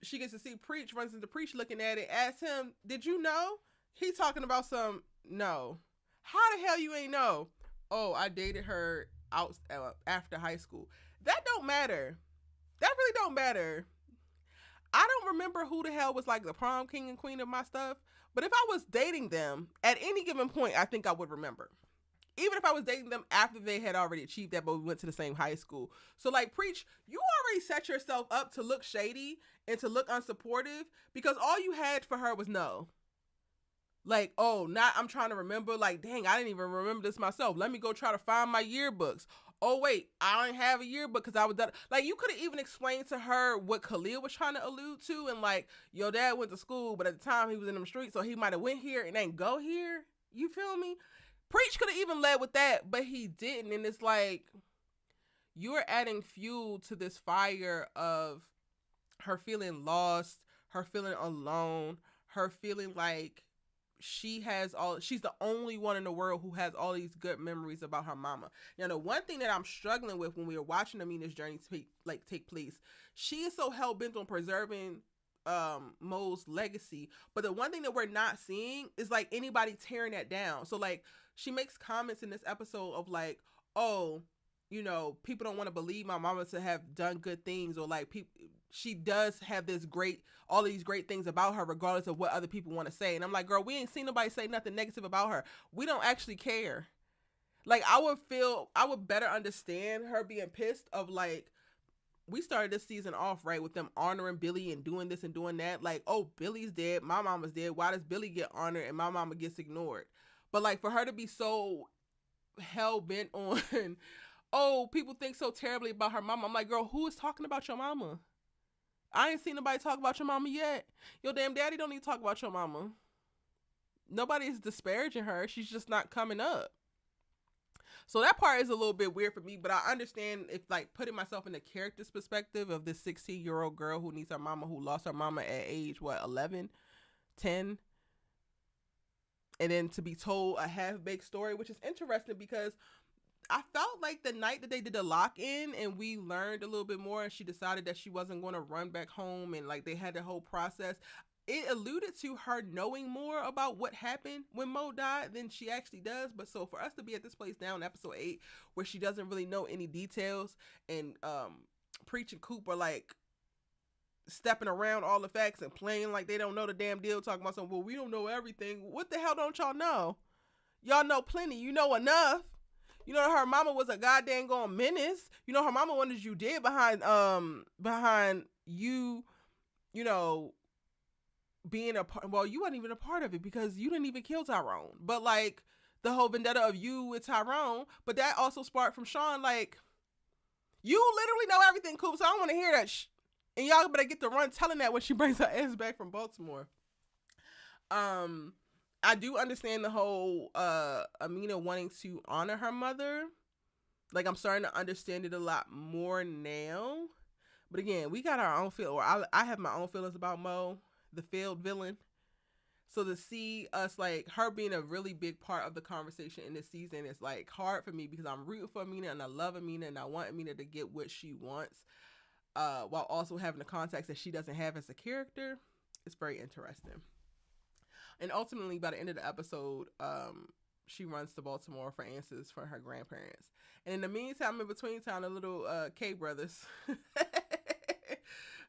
She gets to see Preach, runs into Preach looking at it, asks him, did you know? He's talking about some, no. How the hell you ain't know? Oh, I dated her out after high school. That don't matter. That really don't matter. I don't remember who the hell was like the prom king and queen of my stuff, but if I was dating them at any given point, I think I would remember. Even if I was dating them after they had already achieved that, but we went to the same high school. So like, Preach, you already set yourself up to look shady and to look unsupportive because all you had for her was no. Like, oh, not I'm trying to remember. Like, dang, I didn't even remember this myself. Let me go try to find my yearbooks. Oh, wait, I don't have a yearbook because I was done. Like, you could have even explained to her what KHALIL was trying to allude to. And like, your dad went to school, but at the time he was in them streets. So he might have went here and ain't go here. You feel me? Preach could have even led with that, but he didn't. And it's like, you're adding fuel to this fire of her feeling lost, her feeling alone, her feeling like she's the only one in the world who has all these good memories about her mama. Now, the one thing that I'm struggling with when we were watching Amina's journey take place, she is so hell-bent on preserving Mo's legacy, but the one thing that we're not seeing is like anybody tearing that down. So like, she makes comments in this episode of like, oh, you know, people don't want to believe my mama to have done good things, or like she does have all these great things about her regardless of what other people want to say. And I'm like, girl, we ain't seen nobody say nothing negative about her. We don't actually care. Like, I would better understand her being pissed of like, we started this season off right with them honoring Billy and doing this and doing that. Like, oh, Billy's dead, my mama's dead. Why does Billy get honored and my mama gets ignored? But like, for her to be so hell bent on, oh, people think so terribly about her mama. I'm like, girl, who is talking about your mama? I ain't seen nobody talk about your mama yet. Your damn daddy don't need to talk about your mama. Nobody is disparaging her. She's just not coming up. So that part is a little bit weird for me, but I understand if like putting myself in the character's perspective of this 16-year-old girl who needs her mama, who lost her mama at age, 11, 10. And then to be told a half-baked story, which is interesting because I felt like the night that they did the lock-in and we learned a little bit more and she decided that she wasn't going to run back home and like they had the whole process, it alluded to her knowing more about what happened when Mo died than she actually does. But so for us to be at this place now in episode 8 where she doesn't really know any details and Preach and Coop are like stepping around all the facts and playing like they don't know the damn deal, talking about something, well, we don't know everything. What the hell don't y'all know? Y'all know plenty. You know enough. You know her mama was a goddamn gone menace. You know her mama wanted you dead behind you, you know, being a part. Well, you weren't even a part of it because you didn't even kill Tyrone. But like the whole vendetta of you with Tyrone, but that also sparked from Sean. Like, you literally know everything, Coop. So I don't want to hear that. And y'all better get to run telling that when she brings her ass back from Baltimore. I do understand the whole Amina wanting to honor her mother, Like, I'm starting to understand it a lot more now. But again, we got our own feel, or I have my own feelings about Mo, the failed villain. So to see us, like, her being a really big part of the conversation in this season is, like, hard for me because I'm rooting for Amina and I love Amina and I want Amina to get what she wants, while also having the context that she doesn't have as a character. It's very interesting. And ultimately, by the end of the episode, she runs to Baltimore for answers for her grandparents. And in the meantime, in between time, the little K brothers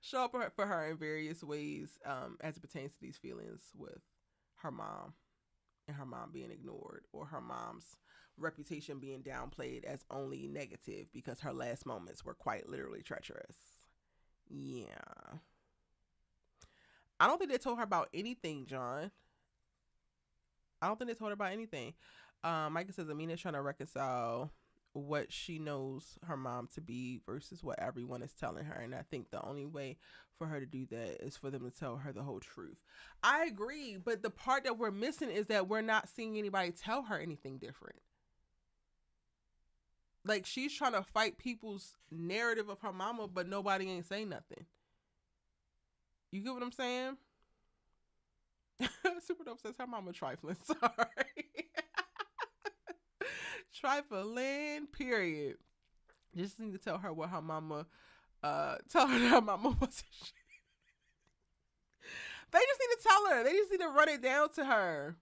show up for her in various ways, as it pertains to these feelings with her mom and her mom being ignored, or her mom's reputation being downplayed as only negative because her last moments were quite literally treacherous. Yeah. I don't think they told her about anything, John. I don't think they told her about anything. Micah says Amina's trying to reconcile what she knows her mom to be versus what everyone is telling her. And I think the only way for her to do that is for them to tell her the whole truth. I agree. But the part that we're missing is that we're not seeing anybody tell her anything different. Like, she's trying to fight people's narrative of her mama, but nobody ain't saying nothing. You get what I'm saying? Superdope says her mama trifling. Sorry. Trifling, period. Just need to tell her what her mama, tell her that her mama wasn't shit. They just need to tell her. They just need to run it down to her.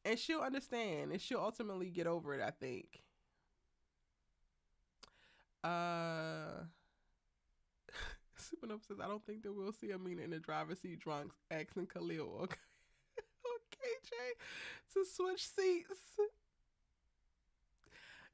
And she'll understand, and she'll ultimately get over it, I think. Supernova says, I don't think that we'll see Amina in the driver's seat drunk asking KHALIL or KJ to switch seats.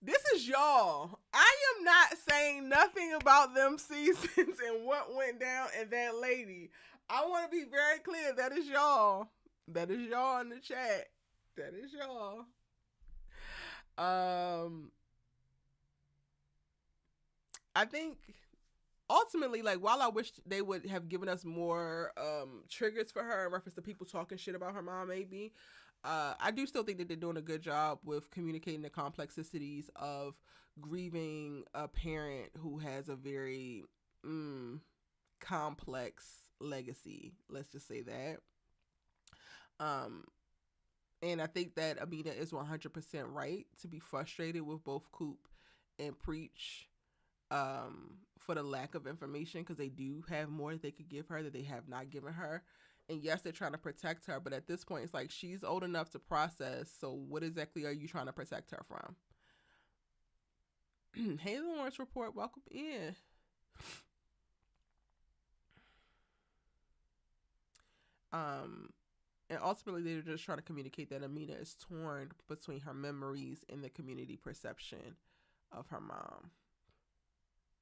This is y'all. I am not saying nothing about them seasons and what went down and that lady. I want to be very clear. That is y'all. That is y'all in the chat. That is y'all. I think ultimately, like, while I wish they would have given us more triggers for her in reference to people talking shit about her mom, maybe, I do still think that they're doing a good job with communicating the complexities of grieving a parent who has a very complex legacy. Let's just say that. And I think that Amina is 100% right to be frustrated with both Coop and Preach for the lack of information, because they do have more that they could give her that they have not given her. And yes, they're trying to protect her, but at this point, it's like she's old enough to process. So what exactly are you trying to protect her from? Hey, Lawrence Report, welcome in. And ultimately, they're just trying to communicate that Amina is torn between her memories and the community perception of her mom.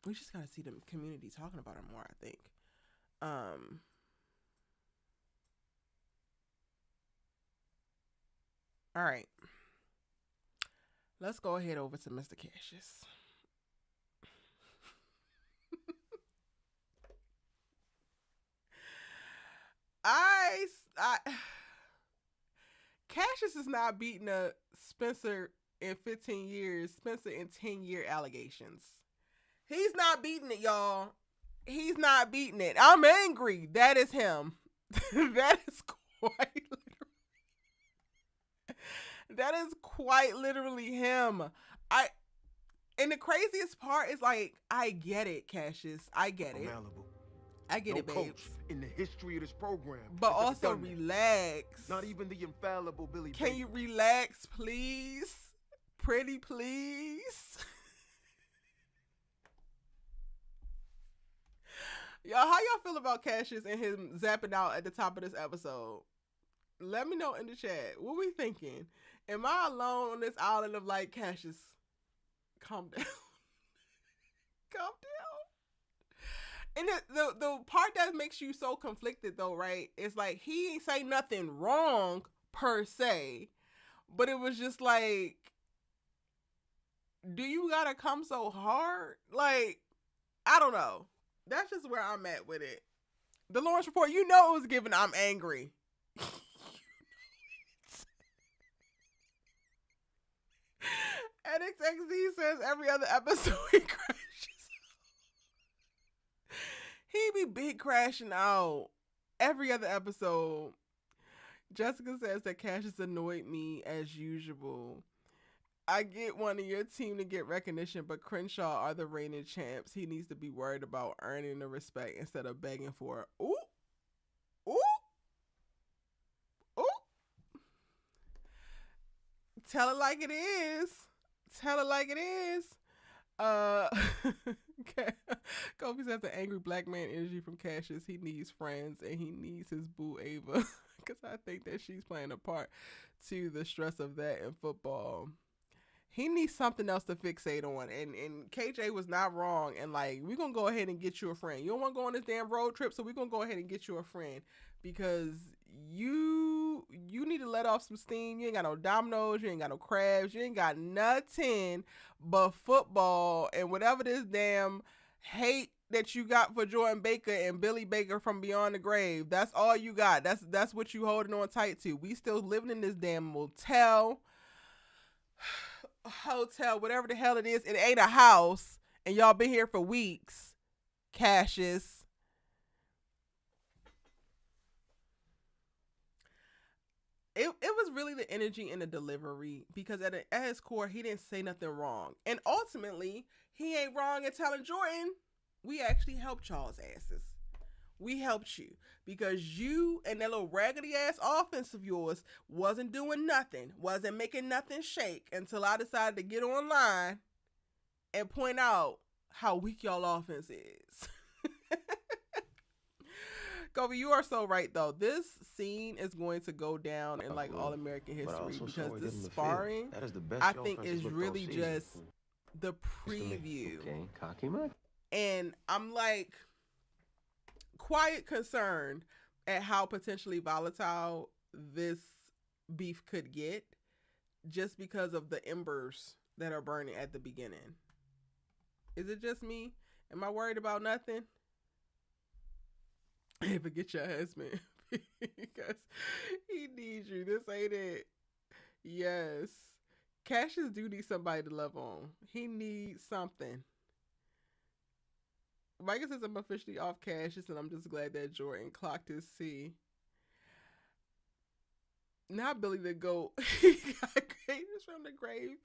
We just got to see the community talking about her more, I think. All right. Let's go ahead over to Mr. Cassius. Cassius is not beating a Spencer in 15 years. Spencer in 10-year allegations. He's not beating it, y'all. He's not beating it. I'm angry. That is him. That is quite literally him. And the craziest part is, like, I get it, Cassius. I get it. I get it, babes. In the history of this program. But also relax. Not even the infallible Billy. Can you relax, please? Pretty please. Y'all, how y'all feel about Cassius and him zapping out at the top of this episode? Let me know in the chat. What we thinking? Am I alone on this island of, like, Cassius? Calm down. Calm down. And the part that makes you so conflicted, though, right, is like, he ain't say nothing wrong per se, but it was just like, do you gotta come so hard? Like, I don't know. That's just where I'm at with it. The Lawrence Report, you know it was given I'm angry. XXD says every other episode he crashes. He be big crashing out every other episode. Jessica says that Cassius annoyed me as usual. I get one of your team to get recognition, but Crenshaw are the reigning champs. He needs to be worried about earning the respect instead of begging for it. Ooh. Ooh. Ooh. Tell it like it is. Tell it like it is. Kofi says the angry black man energy from Cassius. He needs friends and he needs his boo Ava. Because I think that she's playing a part to the stress of that in football. He needs something else to fixate on. And KJ was not wrong. And like, we're going to go ahead and get you a friend. You don't want to go on this damn road trip, so we're going to go ahead and get you a friend. Because you need to let off some steam. You ain't got no dominoes. You ain't got no crabs. You ain't got nothing but football and whatever this damn hate that you got for Jordan Baker and Billy Baker from Beyond the Grave. That's all you got. That's what you holding on tight to. We still living in this damn motel, hotel, whatever the hell it is. It ain't a house, and y'all been here for weeks. Cassius. It was really the energy and the delivery, because at his core, he didn't say nothing wrong. And ultimately, he ain't wrong in telling Jordan, we actually helped y'all's asses. We helped you because you and that little raggedy ass offense of yours wasn't doing nothing, wasn't making nothing shake until I decided to get online and point out how weak y'all offense is. Kobe, you are so right though. This scene is going to go down in like all American history because the sparring, I think, is really just the preview. Okay, cocky mug. And I'm like quite concerned at how potentially volatile this beef could get just because of the embers that are burning at the beginning. Is it just me? Am I worried about nothing? Hey, forget your husband because he needs you. This ain't it. Yes. Cassius do need somebody to love on. He needs something. Micah says I'm officially off Cassius, and I'm just glad that Jordan clocked his C. Not Billy the GOAT. He got greatness from the grave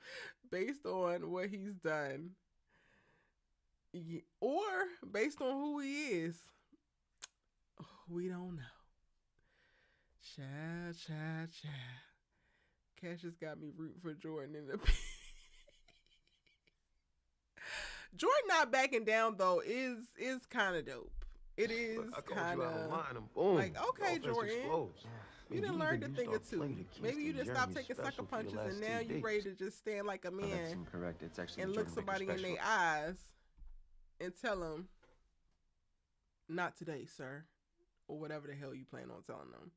based on what he's done. Or based on who he is. We don't know. Child. Cassius got me rooting for Jordan in the Jordan not backing down though is kind of dope. It is kind of like, okay, Jordan, you didn't learn a thing or two. Maybe you just stopped taking sucker punches and now you ready to just stand like a man and look somebody in their eyes and tell them, not today, sir. Or whatever the hell you plan on telling them.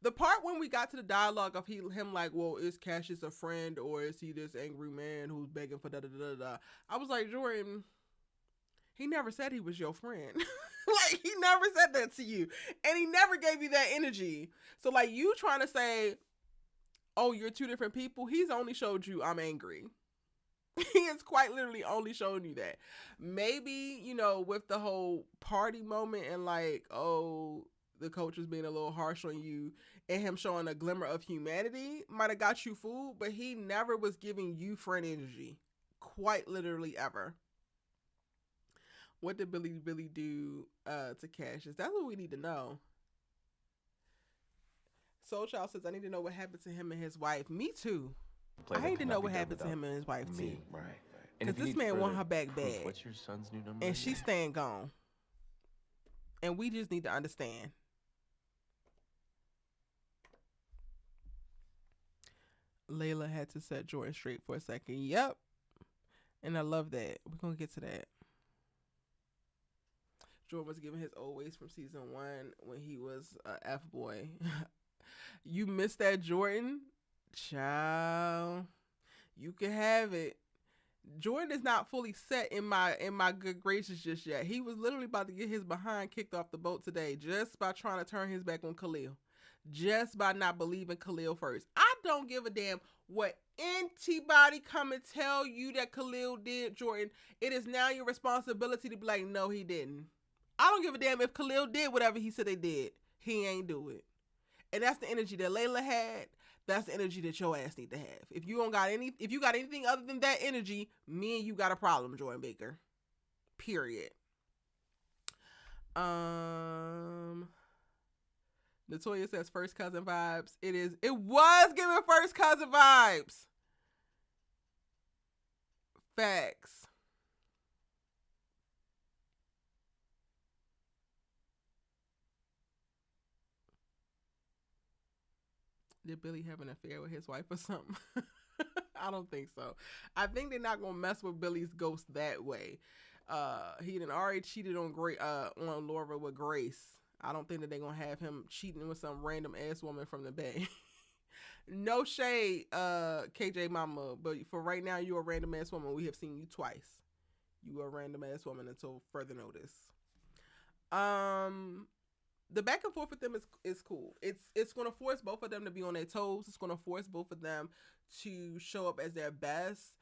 The part when we got to the dialogue of him like, well, is Cassius a friend or is he this angry man who's begging for da-da-da-da-da? I was like, Jordan, he never said he was your friend. Like, he never said that to you. And he never gave you that energy. So, like, you trying to say, oh, you're two different people? He's only showed you I'm angry. He has quite literally only shown you that. Maybe, you know, with the whole party moment and like, oh, the coach was being a little harsh on you and him showing a glimmer of humanity might have got you fooled, but he never was giving you friend energy. Quite literally ever. What did Billy really do to Cassius? That's what we need to know. Soul Child says, I need to know what happened to him and his wife. Me too. I need to know what happened to him and his wife too. Right. Because this man want her back bad. What's your son's new number? And she's staying gone. And we just need to understand. Layla had to set Jordan straight for a second. Yep. And I love that. We're going to get to that. Jordan was giving his old ways from season 1 when he was a F-boy. You missed that, Jordan? Child, you can have it. Jordan is not fully set in my good graces just yet. He was literally about to get his behind kicked off the boat today just by trying to turn his back on Khalil. Just by not believing Khalil first. I don't give a damn what anybody come and tell you that Khalil did, Jordan. It is now your responsibility to be like, no, he didn't. I don't give a damn if Khalil did whatever he said they did. He ain't do it. And that's the energy that Layla had. That's the energy that your ass need to have. If you got anything other than that energy, me and you got a problem, Jordan Baker. Period. Latoya says first cousin vibes. It was giving first cousin vibes. Facts. Did Billy have an affair with his wife or something? I don't think so. I think they're not gonna mess with Billy's ghost that way. He done already cheated on Laura with Grace. I don't think that they're gonna have him cheating with some random ass woman from the Bay. No shade, KJ Mama, but for right now, you're a random ass woman. We have seen you twice. You are a random ass woman until further notice. The back and forth with them is cool. It's gonna force both of them to be on their toes. It's gonna force both of them to show up as their best.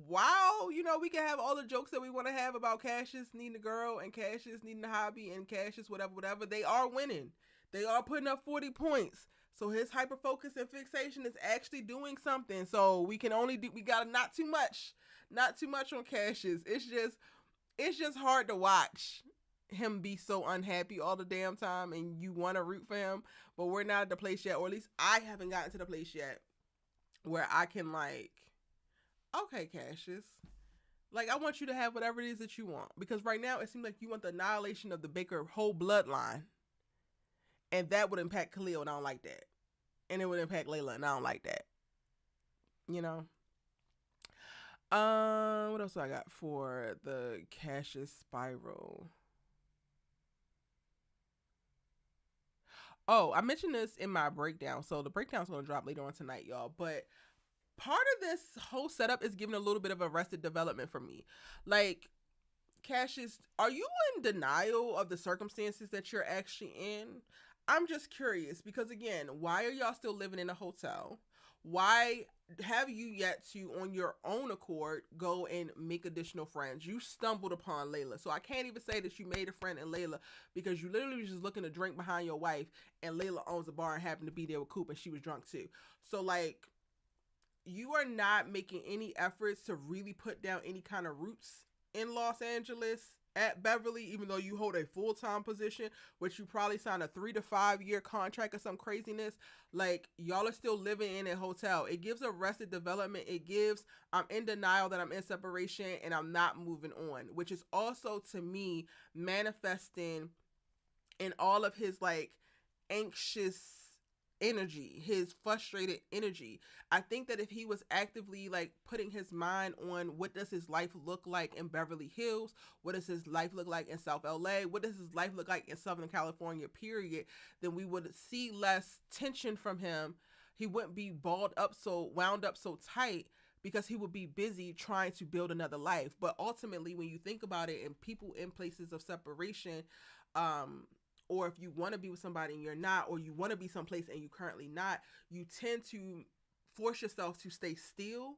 While, we can have all the jokes that we want to have about Cassius needing a girl and Cassius needing a hobby and Cassius whatever, they are winning. They are putting up 40 points. So his hyper focus and fixation is actually doing something. So we got not too much on Cassius. It's just hard to watch him be so unhappy all the damn time, and you want to root for him, but we're not at the place yet, or at least I haven't gotten to the place yet where I can okay, Cassius, I want you to have whatever it is that you want, because right now it seems like you want the annihilation of the Baker whole bloodline, and that would impact Khalil, and I don't like that, and it would impact Layla, and I don't like that. What else I got for the Cassius spiral? Oh, I mentioned this in my breakdown. So the breakdown's going to drop later on tonight, y'all. But part of this whole setup is giving a little bit of arrested development for me. Cassius, are you in denial of the circumstances that you're actually in? I'm just curious because, again, why are y'all still living in a hotel? Why have you yet to, on your own accord, go and make additional friends? You stumbled upon Layla. So I can't even say that you made a friend in Layla, because you literally was just looking to drink behind your wife, and Layla owns a bar and happened to be there with Coop, and she was drunk too. So you are not making any efforts to really put down any kind of roots in Los Angeles at Beverly, even though you hold a full-time position, which you probably signed a 3 to 5 year contract or some craziness. Y'all are still living in a hotel. It gives arrested development. It gives, I'm in denial that I'm in separation and I'm not moving on, which is also, to me, manifesting in all of his anxious energy, his frustrated energy. I think that if he was actively putting his mind on what does his life look like in Beverly Hills, what does his life look like in South LA, what does his life look like in Southern California, period, then we would see less tension from him. He wouldn't be wound up so tight, because he would be busy trying to build another life. But ultimately, when you think about it, and people in places of separation, or if you want to be with somebody and you're not, or you want to be someplace and you currently not, you tend to force yourself to stay still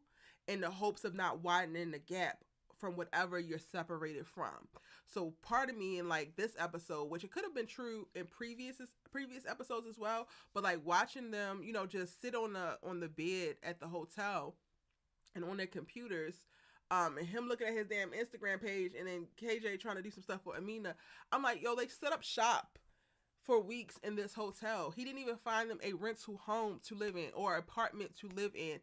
in the hopes of not widening the gap from whatever you're separated from. So part of me in this episode, which it could have been true in previous episodes as well, but watching them, just sit on the bed at the hotel and on their computers, and him looking at his damn Instagram page, and then KJ trying to do some stuff for Amina. I'm yo, they set up shop for weeks in this hotel. He didn't even find them a rental home to live in or apartment to live in.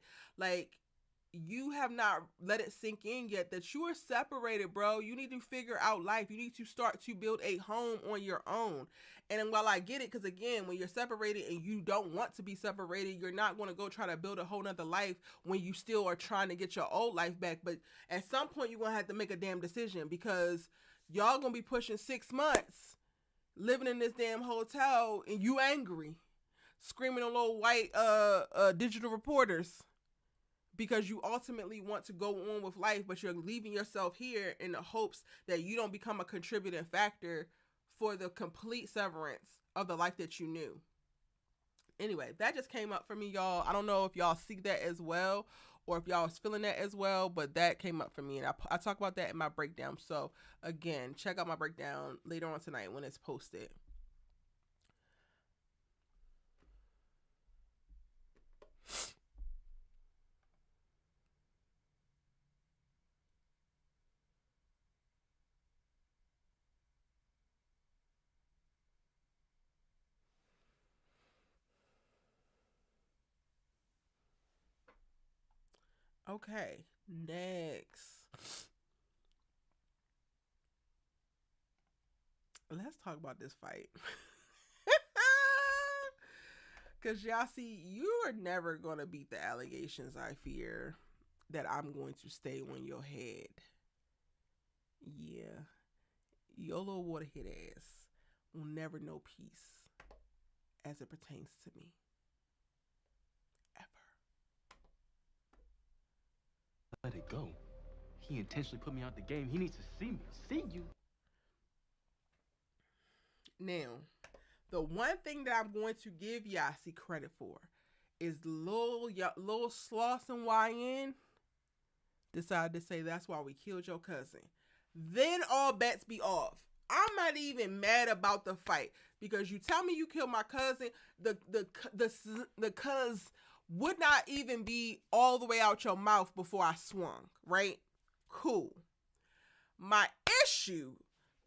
You have not let it sink in yet that you are separated, bro. You need to figure out life. You need to start to build a home on your own. And while I get it, because again, when you're separated and you don't want to be separated, you're not going to go try to build a whole nother life when you still are trying to get your old life back. But at some point, you're going to have to make a damn decision, because y'all going to be pushing 6 months living in this damn hotel, and you angry, screaming on little white digital reporters, because you ultimately want to go on with life, but you're leaving yourself here in the hopes that you don't become a contributing factor for the complete severance of the life that you knew. Anyway, that just came up for me, y'all. I don't know if y'all see that as well or if y'all was feeling that as well, but that came up for me. And I talk about that in my breakdown. So, again, check out my breakdown later on tonight when it's posted. Okay, next. Let's talk about this fight. Because y'all see, you are never going to beat the allegations, I fear, that I'm going to stay on your head. Yeah. Your little waterhead ass will never know peace as it pertains to me. Let it go. He intentionally put me out the game. He needs to see me. See you. Now, the one thing that I'm going to give Yasi credit for is Lil Sloss and YN decided to say that's why we killed your cousin. Then all bets be off. I'm not even mad about the fight because you tell me you killed my cousin, the cuz would not even be all the way out your mouth before I swung, right? Cool. My issue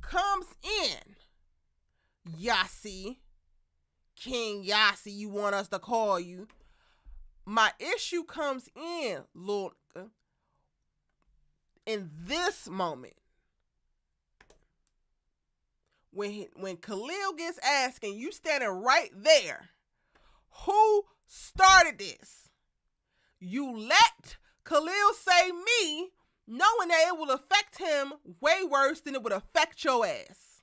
comes in, Yasi, King Yasi, you want us to call you. My issue comes in, Lord, in this moment. When Khalil gets asked and you standing right there, who started this? You let Khalil say me, knowing that it will affect him way worse than it would affect your ass.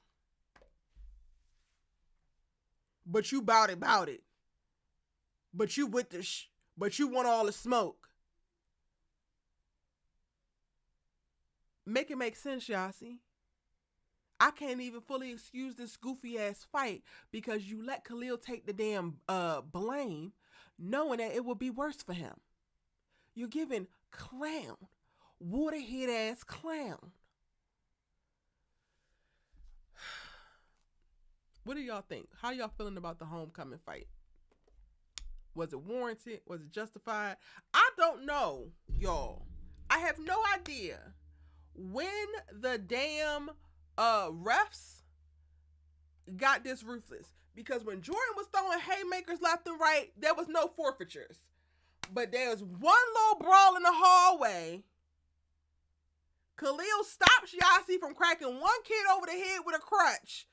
But you bout it. But you with the but you want all the smoke. Make it make sense, Yasi. I can't even fully excuse this goofy ass fight because you let Khalil take the damn blame, knowing that it would be worse for him. You're giving clown, waterhead ass clown. What do y'all think? How y'all feeling about the homecoming fight? Was it warranted? Was it justified? I don't know, y'all. I have no idea when the damn refs got this ruthless. Because when Jordan was throwing haymakers left and right, there was no forfeitures. But there's one little brawl in the hallway. Khalil stops Yasi from cracking one kid over the head with a crutch.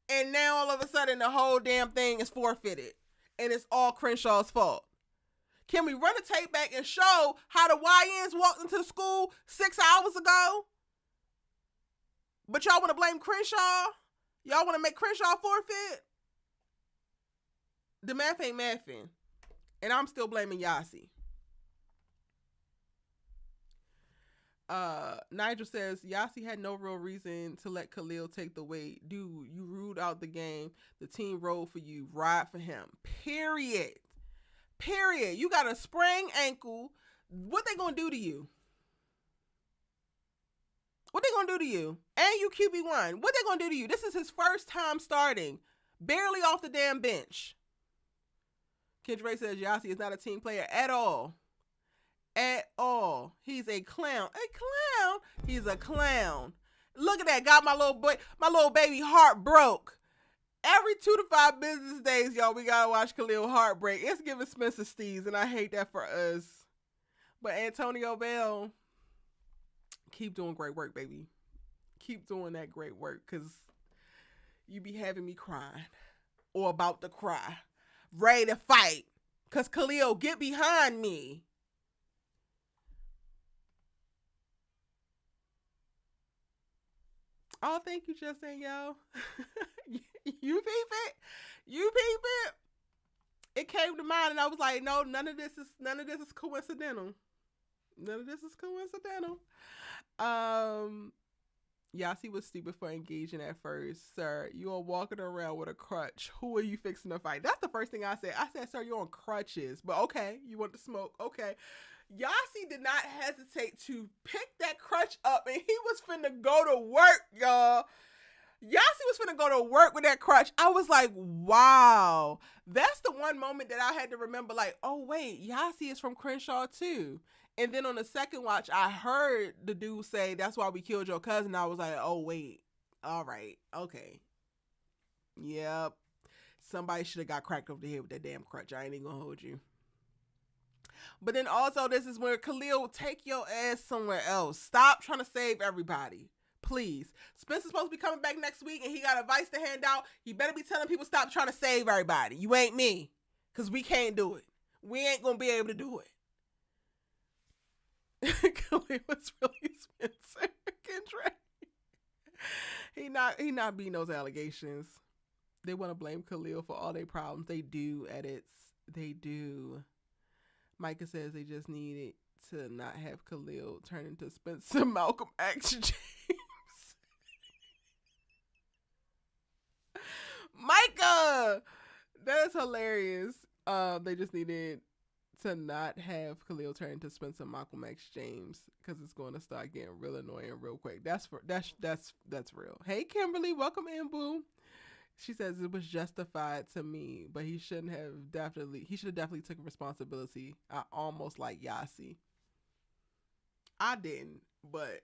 And now all of a sudden the whole damn thing is forfeited. And it's all Crenshaw's fault. Can we run the tape back and show how the YNs walked into the school 6 hours ago? But y'all want to blame Crenshaw? Y'all want to make Crenshaw forfeit? The math ain't mathing. And I'm still blaming Yasi. Nigel says, Yasi had no real reason to let Khalil take the weight. Dude, you ruled out the game. The team rolled for you. Ride for him. Period. You got a sprained ankle. What they gonna do to you? What they gonna do to you? And you QB1. What they gonna do to you? This is his first time starting. Barely off the damn bench. Kendra says Yasi is not a team player at all. At all. He's a clown. A clown? He's a clown. Look at that. Got my little baby heart broke. Every 2 to 5 business days, y'all, we gotta watch Khalil heartbreak. It's giving Spencer Steves, and I hate that for us. But Antonio Bell, keep doing great work, baby. Keep doing that great work, because you be having me crying. Or about to cry. Ready to fight. Because Khalil, get behind me. Oh, thank you, Justin, yo. You peep it? You peep it? It came to mind, and I was like, no, none of this is coincidental. None of this is coincidental. Yasi was stupid for engaging at first. Sir, you are walking around with a crutch. Who are you fixing to fight? That's the first thing I said. I said, sir, you're on crutches. But okay, you want to smoke? Okay. Yasi did not hesitate to pick that crutch up, and he was finna go to work, y'all. Yasi was finna go to work with that crutch. I was like, wow. That's the one moment that I had to remember, like, oh, wait, Yasi is from Crenshaw, too. And then on the second watch, I heard the dude say, that's why we killed your cousin. I was like, oh, wait. All right. Okay. Yep. Somebody should have got cracked over the head with that damn crutch. I ain't even gonna hold you. But then also, this is where KHALIL, take your ass somewhere else. Stop trying to save everybody. Please. Spencer's supposed to be coming back next week and he got advice to hand out. You better be telling people stop trying to save everybody. You ain't me. Because we can't do it. We ain't going to be able to do it. KHALIL was really Spencer. Kendra. He not beating those allegations. They want to blame KHALIL for all their problems. They do, edits. They do. Micah says they just needed to not have KHALIL turn into Spencer Malcolm X James. Micah! That is hilarious. They just needed to not have KHALIL turn into Spencer Malcolm X James because it's going to start getting real annoying real quick. That's real. Hey Kimberly, welcome in, boo. She says it was justified to me, but he should have definitely took responsibility. I almost like Yasi. I didn't, but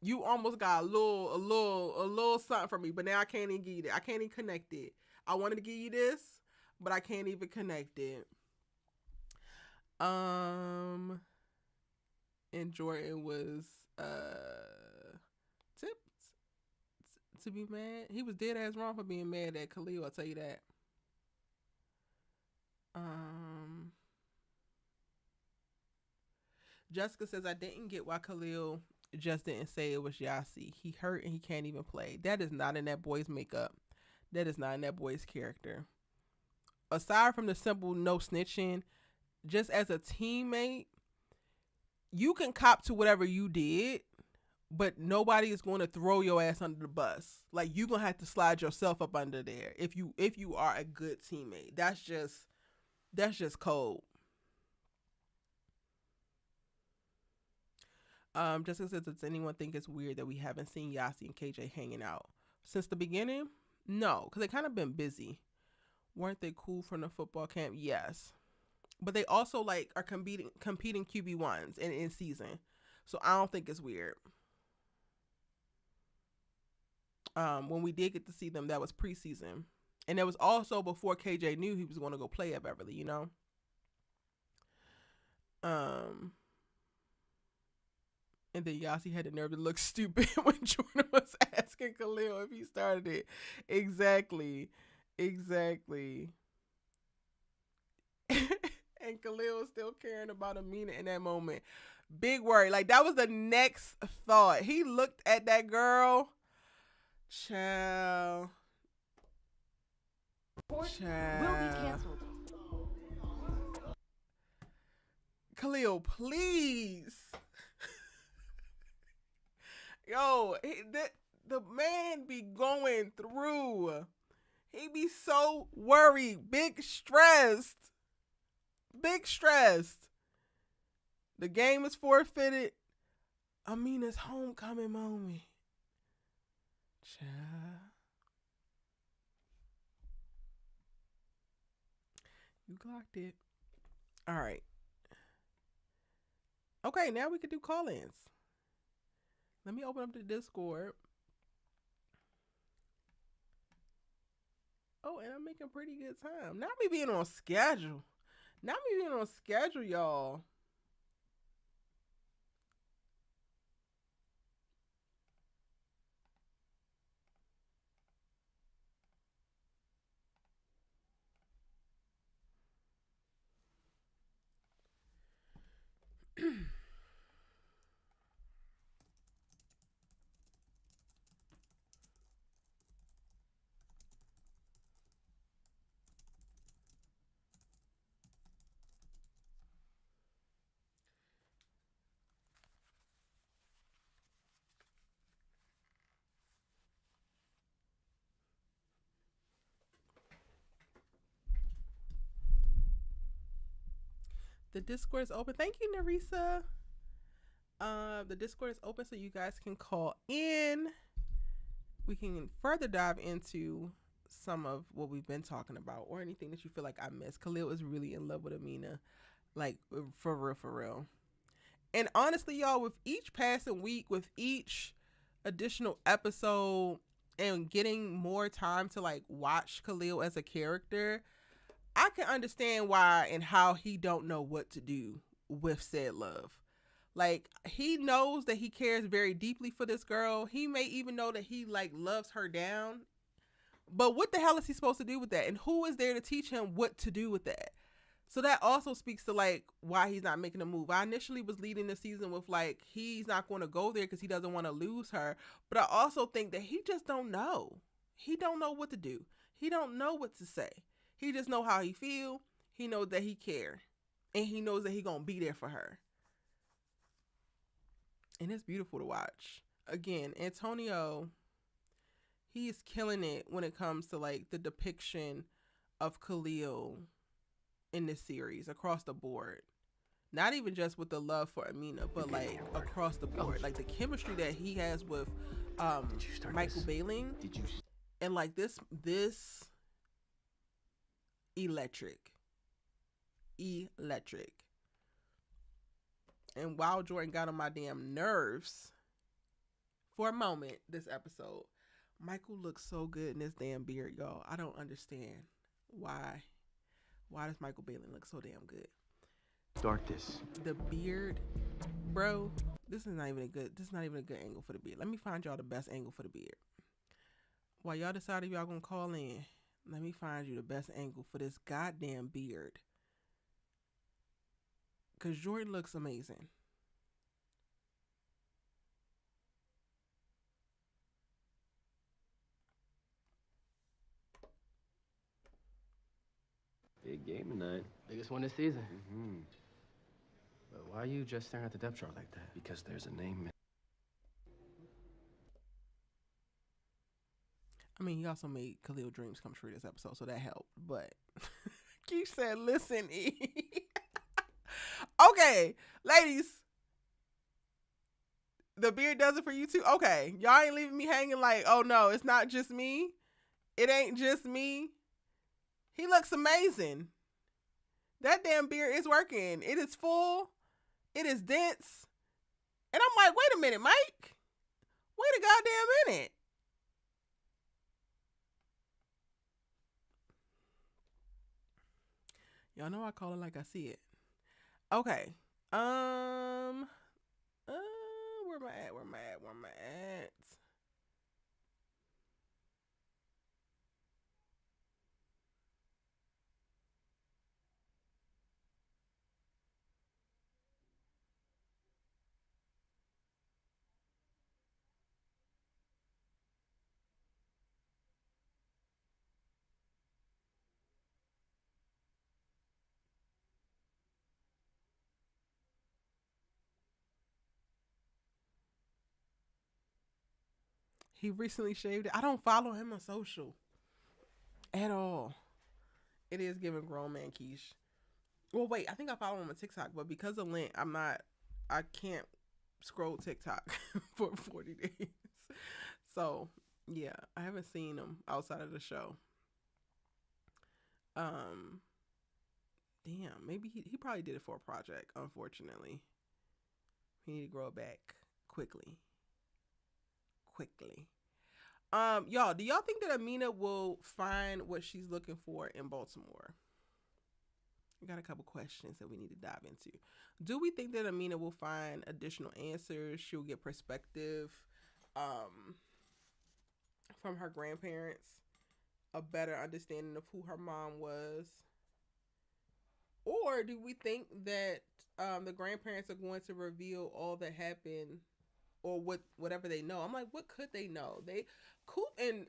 you almost got a little something from me, but now I can't even get it. I can't even connect it. I wanted to give you this, but I can't even connect it. And Jordan was tipped to be mad. He was dead ass wrong for being mad at KHALIL, I'll tell you that. Jessica says, I didn't get why KHALIL just didn't say it was Yasi. He hurt and he can't even play. That is not in that boy's makeup. That is not in that boy's character. Aside from the simple no snitching, just as a teammate, you can cop to whatever you did, but nobody is going to throw your ass under the bus. Like, you're going to have to slide yourself up under there if you are a good teammate. That's just cold. Jessica says, does anyone think it's weird that we haven't seen Yasi and KJ hanging out since the beginning? No, because they kind of been busy. Weren't they cool from the football camp? Yes. But they also like are competing QB1s in season. So I don't think it's weird. When we did get to see them, that was preseason. And that was also before KJ knew he was going to go play at Beverly, you know? And then Yasi had the nerve to look stupid when Jordan was asking KHALIL if he started it. Exactly. And KHALIL was still caring about Amina in that moment. Big worry. Like, that was the next thought. He looked at that girl. Child. Will be canceled. KHALIL, please. Yo, the man be going through. He be so worried, big stressed. The game is forfeited. Amina's homecoming moment. Child. You clocked it. All right. Okay, now we can do call-ins. Let me open up the Discord. Oh, and I'm making pretty good time. Not me being on schedule. Y'all. The Discord is open. Thank you, Narisa. The Discord is open so you guys can call in. We can further dive into some of what we've been talking about or anything that you feel like I missed. Khalil is really in love with Amina. Like, for real, for real. And honestly, y'all, with each passing week, with each additional episode and getting more time to like watch Khalil as a character, I can understand why and how he don't know what to do with said love. Like, he knows that he cares very deeply for this girl. He may even know that he like loves her down. But what the hell is he supposed to do with that? And who is there to teach him what to do with that? So that also speaks to like why he's not making a move. I initially was leading the season with like he's not going to go there because he doesn't want to lose her. But I also think that he just don't know. He don't know what to do. He don't know what to say. He just know how he feel. He knows that he care. And he knows that he going to be there for her. And it's beautiful to watch. Again, Antonio, he is killing it when it comes to like the depiction of Khalil in this series across the board. Not even just with the love for Amina, but like across the board. Like the chemistry that he has with Michael Bailing. And like this electric. And while Jordan got on my damn nerves for a moment this episode, Michael looks so good in this damn beard, y'all. I don't understand why. Why does Michael Bailing look so damn good? Start this. The beard, bro. This is not even a good angle for the beard. Let me find y'all the best angle for the beard. While y'all decide if y'all gonna call in, let me find you the best angle for this goddamn beard. Cause Jordan looks amazing. Big game tonight. Biggest one this season. Mm-hmm. But why are you just staring at the depth chart like that? Because there's a name. I mean, he also made Khalil dreams come true this episode, so that helped. But Keith said, listen, E. Okay, ladies. The beard does it for you too? Okay. Y'all ain't leaving me hanging like, oh no, it's not just me. It ain't just me. He looks amazing. That damn beard is working. It is full. It is dense. And I'm like, wait a minute, Mike. Wait a goddamn minute. Y'all know I call it like I see it. Okay. Where am I at? He recently shaved it. I don't follow him on social at all. It is giving grown man quiche. Well, wait, I think I follow him on TikTok, but because of Lent, I can't scroll TikTok for 40 days. So, yeah, I haven't seen him outside of the show. Damn, maybe he probably did it for a project, unfortunately. He need to grow it back quickly. Y'all, do y'all think that Amina will find what she's looking for in Baltimore? We got a couple questions that we need to dive into. Do we think that Amina will find additional answers? She'll get perspective from her grandparents, a better understanding of who her mom was? Or do we think that the grandparents are going to reveal all that happened, or whatever they know? I'm like, what could they know? Coop and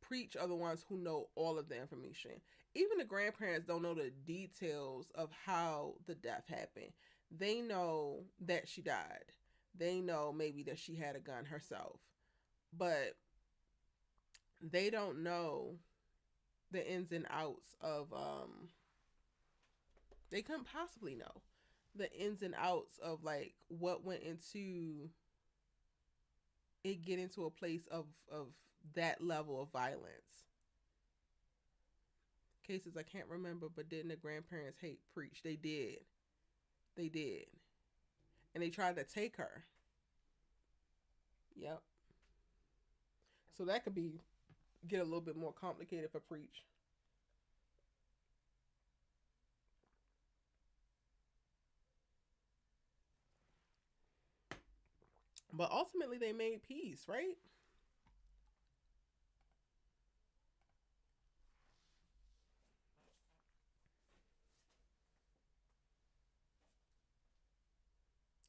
Preach are the ones who know all of the information. Even the grandparents don't know the details of how the death happened. They know that she died. They know maybe that she had a gun herself. But they don't know the ins and outs of They couldn't possibly know the ins and outs of like what went into it getting to a place of that level of violence. Cases I can't remember, but didn't the grandparents hate preach? They did. They did. And they tried to take her. Yep. So that could be get a little bit more complicated for preach. But ultimately they made peace, right?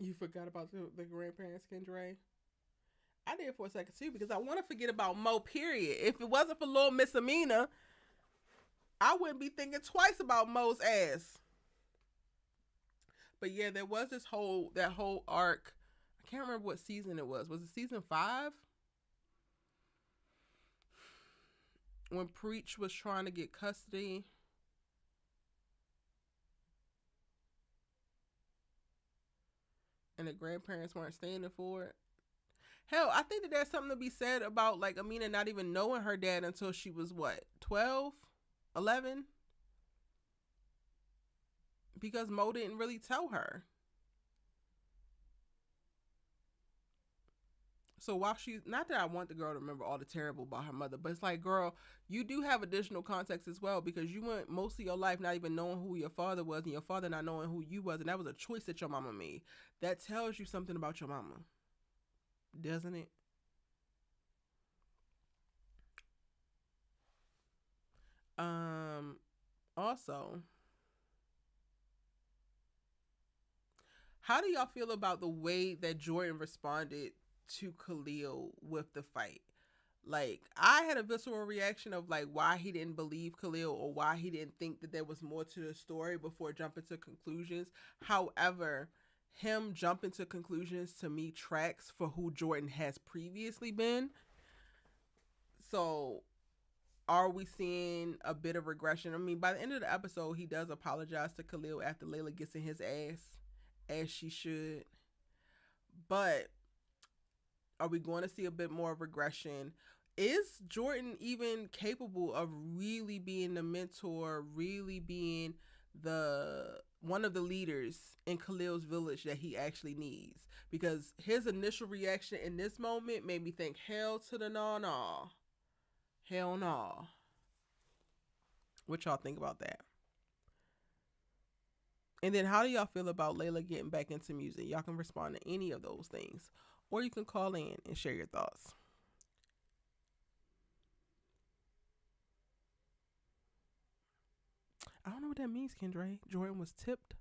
You forgot about the grandparents, Kendra? I did for a second too because I want to forget about Mo. Period. If it wasn't for little Miss Amina, I wouldn't be thinking twice about Mo's ass. But yeah, there was that whole arc. I can't remember what season it was. Was it season 5? When Preach was trying to get custody. And the grandparents weren't standing for it. Hell, I think that there's something to be said about like Amina not even knowing her dad until she was what, 12, 11? Because Mo didn't really tell her. So while she's, not that I want the girl to remember all the terrible about her mother, but it's like, girl, you do have additional context as well because you went most of your life not even knowing who your father was and your father not knowing who you was, and that was a choice that your mama made. That tells you something about your mama, doesn't it? Also, how do y'all feel about the way that Jordan responded to Khalil with the fight? Like, I had a visceral reaction of like why he didn't believe Khalil or why he didn't think that there was more to the story before jumping to conclusions. However, him jumping to conclusions to me tracks for who Jordan has previously been. So are we seeing a bit of regression? I mean, by the end of the episode, he does apologize to Khalil after Layla gets in his ass, as she should. But are we going to see a bit more regression? Is Jordan even capable of really being the mentor, really being the one of the leaders in Khalil's village that he actually needs? Because his initial reaction in this moment made me think, hell to the no. Hell no. What y'all think about that? And then how do y'all feel about Layla getting back into music? Y'all can respond to any of those things. Or you can call in and share your thoughts. I don't know what that means, Kendra. Jordan was tipped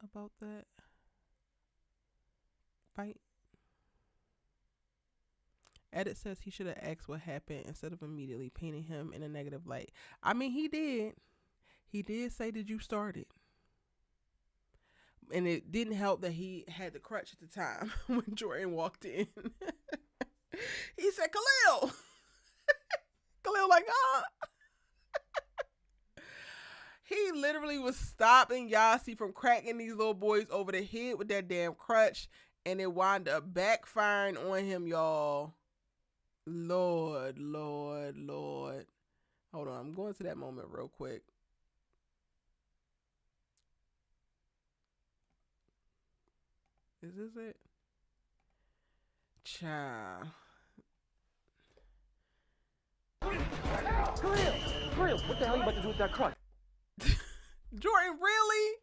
about that fight. Edit says he should have asked what happened instead of immediately painting him in a negative light. I mean, he did. He did say, did you start it? And it didn't help that he had the crutch at the time when Jordan walked in. He said, Khalil. Khalil like, He literally was stopping Yasi from cracking these little boys over the head with that damn crutch. And it wound up backfiring on him, y'all. Lord. Hold on, I'm going to that moment real quick. Is this it? Child. Khalil, what the hell are you about to do with that crutch? Jordan, really?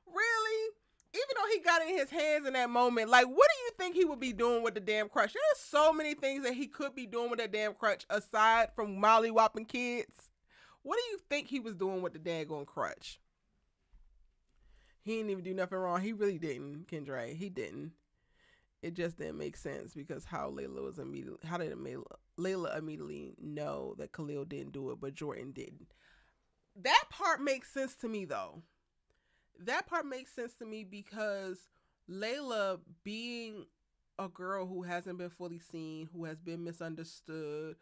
Really? Even though he got it in his hands in that moment, like, what do you think he would be doing with the damn crutch? There's so many things that he could be doing with that damn crutch aside from molly-whopping kids. What do you think he was doing with the daggone crutch? He didn't even do nothing wrong. He really didn't, Kendra. He didn't. It just didn't make sense because how did Layla immediately know that Khalil didn't do it, but Jordan didn't? That part makes sense to me, though. That part makes sense to me because Layla, being a girl who hasn't been fully seen, who has been misunderstood,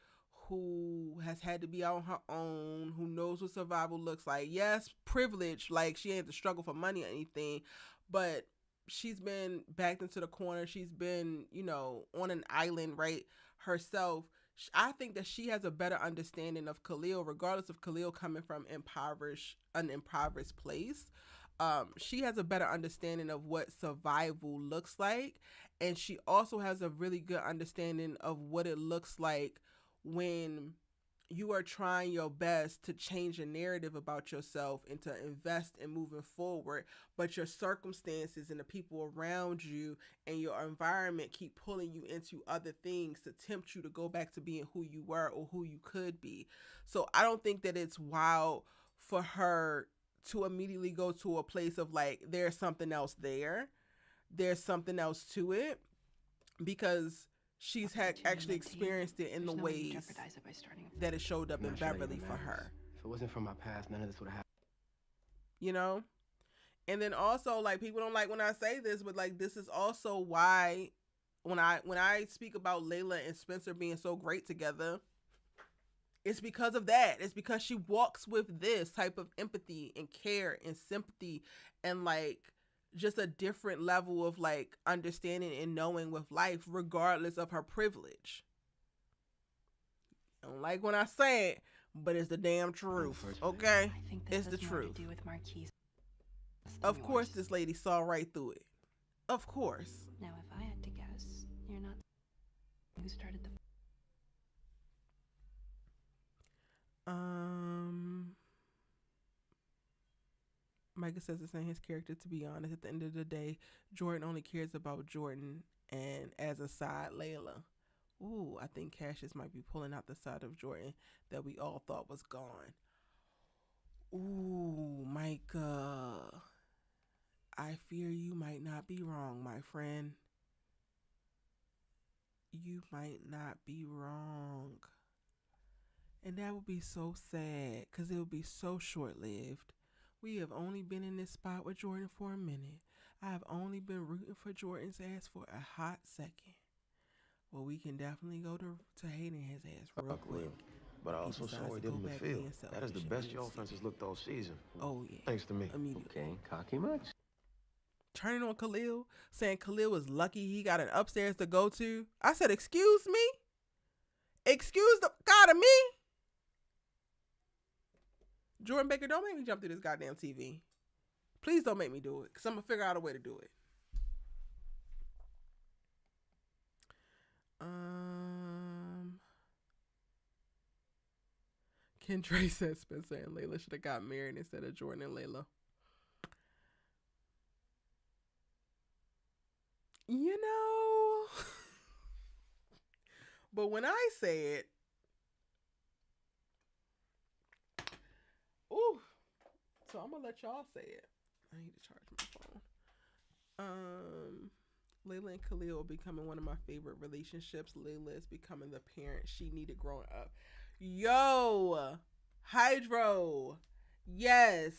who has had to be out on her own, who knows what survival looks like. Yes, privilege, like she ain't to struggle for money or anything, but she's been backed into the corner. She's been, you know, on an island, right, herself. I think that she has a better understanding of KHALIL, regardless of KHALIL coming from an impoverished place. She has a better understanding of what survival looks like, and she also has a really good understanding of what it looks like when you are trying your best to change a narrative about yourself and to invest in moving forward, but your circumstances and the people around you and your environment keep pulling you into other things to tempt you to go back to being who you were or who you could be. So I don't think that it's wild for her to immediately go to a place of like, there's something else there. There's something else to it, because she's actually experienced it in the ways that it showed up in Beverly for her. If it wasn't for my past, none of this would have happened. You know? And then also, like, people don't like when I say this, but like, this is also why when I speak about Layla and Spencer being so great together, it's because of that. It's because she walks with this type of empathy and care and sympathy and like just a different level of like understanding and knowing with life, regardless of her privilege. I don't like when I say it, but it's the damn truth. Okay? It's the truth. Of course this lady saw right through it. Of course. Now, if I had to guess, you're not who started the... Micah says it's in his character to be honest. At the end of the day, Jordan only cares about Jordan, and as a side, Layla. Ooh, I think Cassius might be pulling out the side of Jordan that we all thought was gone. Ooh, Micah. I fear you might not be wrong, my friend. You might not be wrong. And that would be so sad, because it would be so short-lived. We have only been in this spot with Jordan for a minute. I have only been rooting for Jordan's ass for a hot second. Well, we can definitely go to hating his ass real quick. But I also saw it in the field. That is the best your offense has looked all season. Oh, yeah. Thanks to me. Immediately. Okay, cocky much? Turning on KHALIL, saying KHALIL was lucky he got an upstairs to go to. I said, excuse me? Excuse the God of me? Jordan Baker, don't make me jump through this goddamn TV. Please don't make me do it, because I'm going to figure out a way to do it. Ken Trey says Spencer and Layla should have got married instead of Jordan and Layla. You know, but when I say it, ooh, so I'm gonna let y'all say it. I need to charge my phone. Layla and KHALIL are becoming one of my favorite relationships. Layla is becoming the parent she needed growing up. Yo, Hydro, yes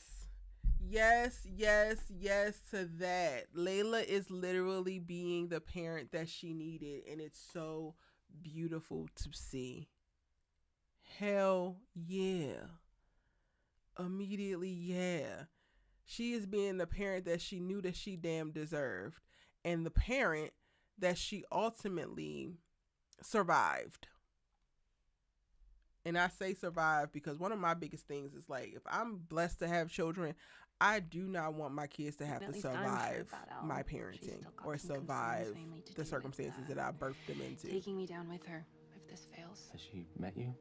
to that. Layla is literally being the parent that she needed, and it's so beautiful to see. Hell yeah. Immediately, yeah. She is being the parent that she knew that she damn deserved, and the parent that she ultimately survived. And I say survive because one of my biggest things is like, if I'm blessed to have children, I do not want my kids to have to survive my parenting or survive the circumstances that I birthed them into. Taking me down with her if this fails. Has she met you?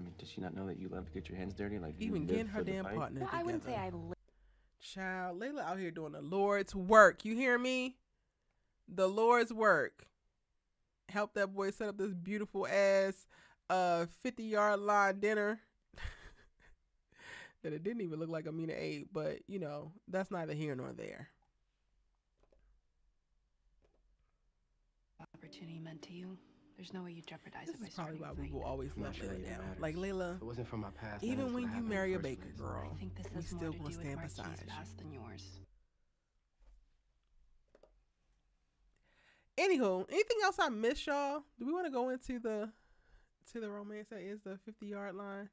I mean, does she not know that you love to get your hands dirty? Like even getting her damn partner together. I wouldn't say I Child, Layla out here doing the Lord's work. You hear me? The Lord's work. Help that boy set up this beautiful ass 50-yard line dinner that it didn't even look like Amina ate, but you know, that's neither here nor there. Opportunity meant to you. There's no way you jeopardize This it by is probably why starting a we fight. will always let Layla down. Like Layla, If it wasn't for my past, even when you marry a baker girl, I think this we has still more to gonna do with stand Marquis' beside you. past than yours. Anywho, anything else I missed, y'all? Do we want to go into the to the romance that is the 50-yard line.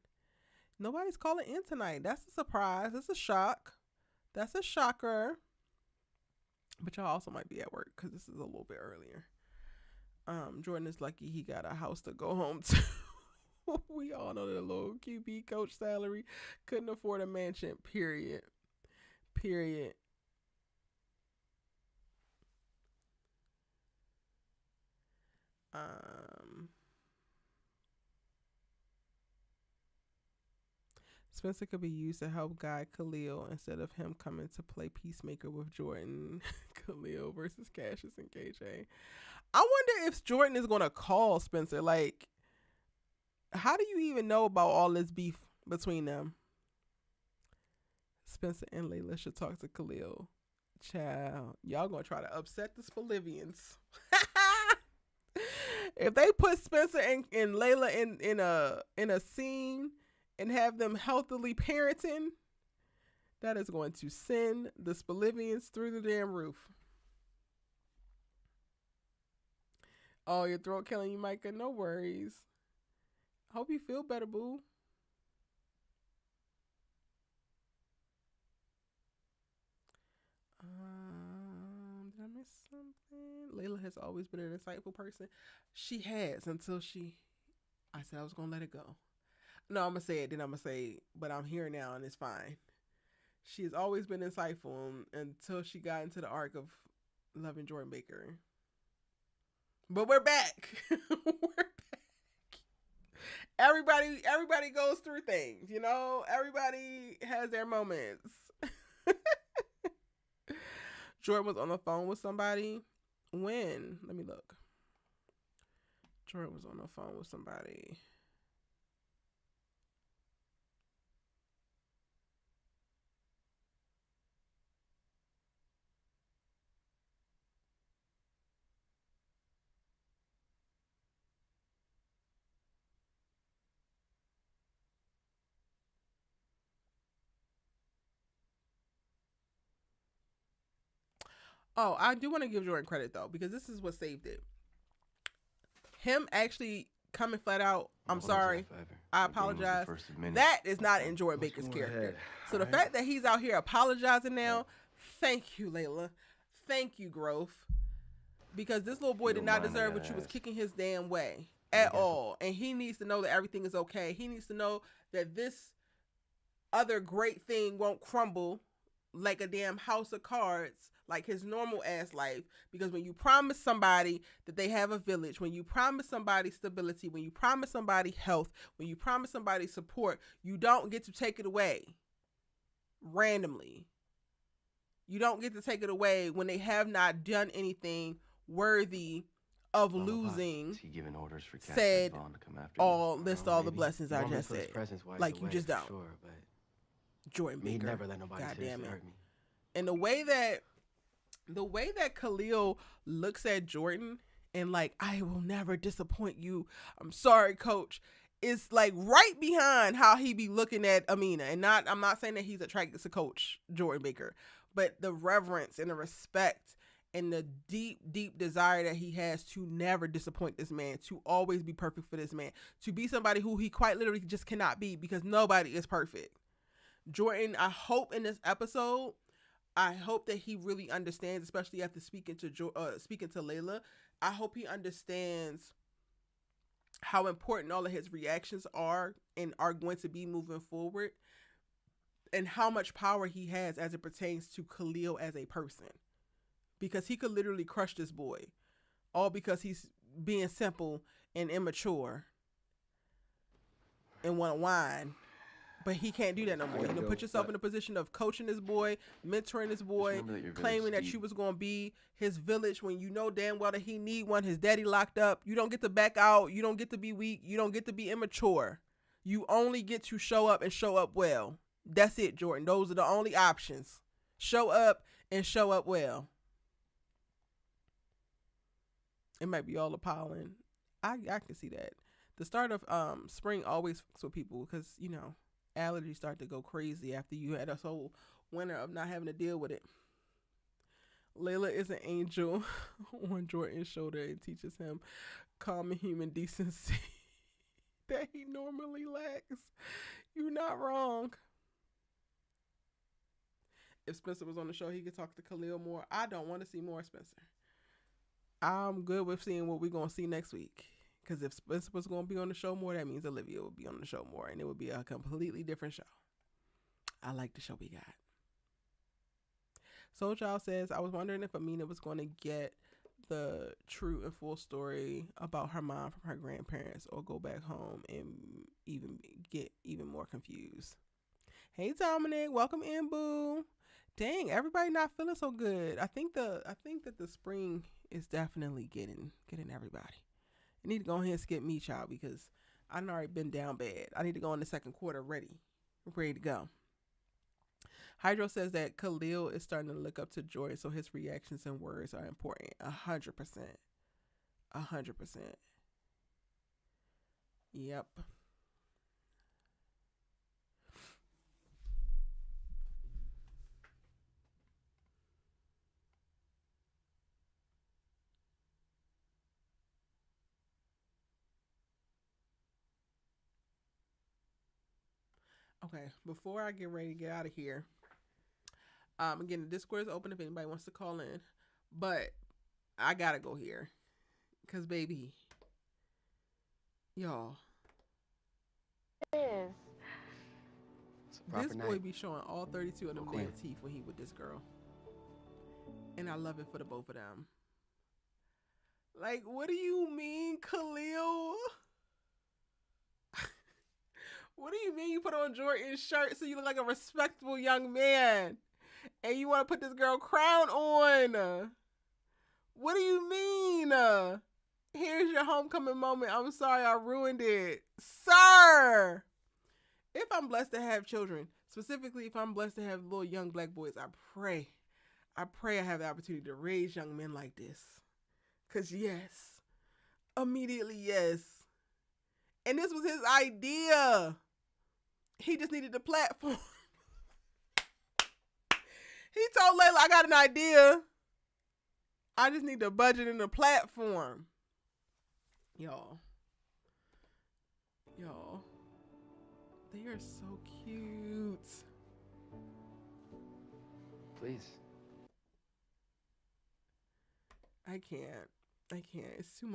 Nobody's calling in tonight. That's a surprise. It's a shock. That's a shocker. But y'all also might be at work because this is a little bit earlier. Jordan is lucky he got a house to go home to. We all know that a little QB coach salary couldn't afford a mansion, period. Spencer could be used to help guide KHALIL instead of him coming to play peacemaker with Jordan. KHALIL versus Cassius and KJ. I wonder if Jordan is going to call Spencer. Like, how do you even know about all this beef between them? Spencer and Layla should talk to KHALIL. Child, y'all going to try to upset the Bolivians. If they put Spencer and Layla in a scene and have them healthily parenting, that is going to send the Bolivians through the damn roof. Oh, your throat killing you, Micah? No worries. Hope you feel better, boo. Did I miss something? Layla has always been an insightful person. She has until I said I was going to let it go. No, I'm going to say it, then I'm going to say, but I'm here now and it's fine. She has always been insightful until she got into the arc of loving Jordan Baker. But we're back. We're back. Everybody goes through things, you know? Everybody has their moments. Jordan was on the phone with somebody. When? Let me look. Jordan was on the phone with somebody. Oh, I do want to give Jordan credit, though, because this is what saved it. Him actually coming flat out, I'm sorry, I apologize. That is not in Jordan Baker's character. So the fact that he's out here apologizing now, thank you, Layla. Thank you, Growth. Because this little boy did not deserve what you was kicking his damn way at all. And he needs to know that everything is okay. He needs to know that this other great thing won't crumble like a damn house of cards, like his normal ass life. Because when you promise somebody that they have a village, when you promise somebody stability, when you promise somebody health, when you promise somebody support, you don't get to take it away randomly. You don't get to take it away when they have not done anything worthy of losing. He giving orders for said Bond to come after all list all the blessings I just said. Like, you just don't. Sure, but Jordan Baker, never let nobody goddamn it. hurt me. And the way that KHALIL looks at Jordan and like, I will never disappoint you, I'm sorry, coach, is like right behind how he be looking at Amina. And I'm not saying that he's attracted to Coach Jordan Baker, but the reverence and the respect and the deep desire that he has to never disappoint this man, to always be perfect for this man, to be somebody who he quite literally just cannot be, because nobody is perfect. Jordan, I hope in this episode, I hope that he really understands, especially after speaking to Layla, I hope he understands how important all of his reactions are and are going to be moving forward, and how much power he has as it pertains to KHALIL as a person. Because he could literally crush this boy, all because he's being simple and immature and want to whine. But he can't do that no more. You can put yourself in a position of coaching this boy, mentoring this boy, claiming that you was going to be his village when you know damn well that he need one. His daddy locked up. You don't get to back out. You don't get to be weak. You don't get to be immature. You only get to show up and show up well. That's it, Jordan. Those are the only options. Show up and show up well. It might be all the pollen. I can see that. The start of spring always fucks with people because, you know, allergies start to go crazy after you had a whole winter of not having to deal with it. Layla is an angel on Jordan's shoulder and teaches him common human decency. that he normally lacks. You're not wrong. If Spencer was on the show, he could talk to Khalil more. I don't want to see more Spencer. I'm good with seeing what we're going to see next week. Because if Spencer was going to be on the show more, that means Olivia would be on the show more. And it would be a completely different show. I like the show we got. Soul Child says, I was wondering if Amina was going to get the true and full story about her mom from her grandparents or go back home and even get even more confused. Hey Dominic, welcome in, boo. Dang, everybody not feeling so good. I think that the spring is definitely getting everybody. I need to go ahead and skip me, child, because I've already been down bad. I need to go in the second quarter ready to go. Hydro says that Khalil is starting to look up to Jordan, so his reactions and words are important. 100%. 100%. Yep. Okay, before I get ready to get out of here, again, the Discord is open if anybody wants to call in, but I gotta go here, cause baby, y'all, This boy be showing all 32 of them damn teeth when he with this girl, and I love it for the both of them. Like, what do you mean, Khalil? What do you mean you put on Jordan's shirt so you look like a respectable young man? And you want to put this girl crown on? What do you mean? Here's your homecoming moment. I'm sorry I ruined it. Sir! If I'm blessed to have children, specifically if I'm blessed to have little young black boys, I pray I have the opportunity to raise young men like this. Because yes, immediately yes. And this was his idea. He just needed the platform. He told Layla, I got an idea. I just need the budget and the platform. Y'all. They are so cute. Please. I can't. It's too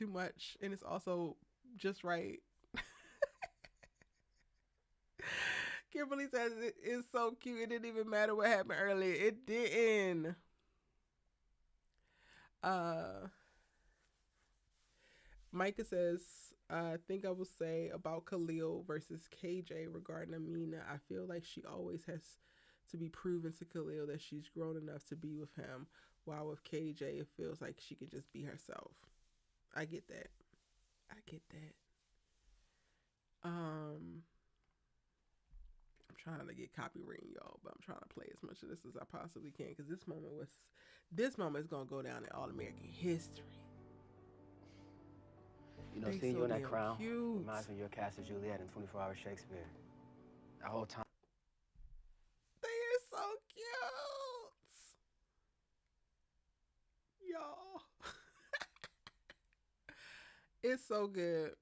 much. And it's also just right. Kimberly says it is so cute. It didn't even matter what happened earlier. It didn't. Micah says, I think I will say about Khalil versus KJ regarding Amina. I feel like she always has to be proven to Khalil that she's grown enough to be with him. While with KJ, it feels like she could just be herself. I get that. I'm trying to get copywritten, y'all, but I'm trying to play as much of this as I possibly can because this moment is gonna go down in All American history. You know, seeing you in that crown reminds me of your Cassius Juliet in 24 Hours Shakespeare. That whole time. They are so cute, y'all. It's so good.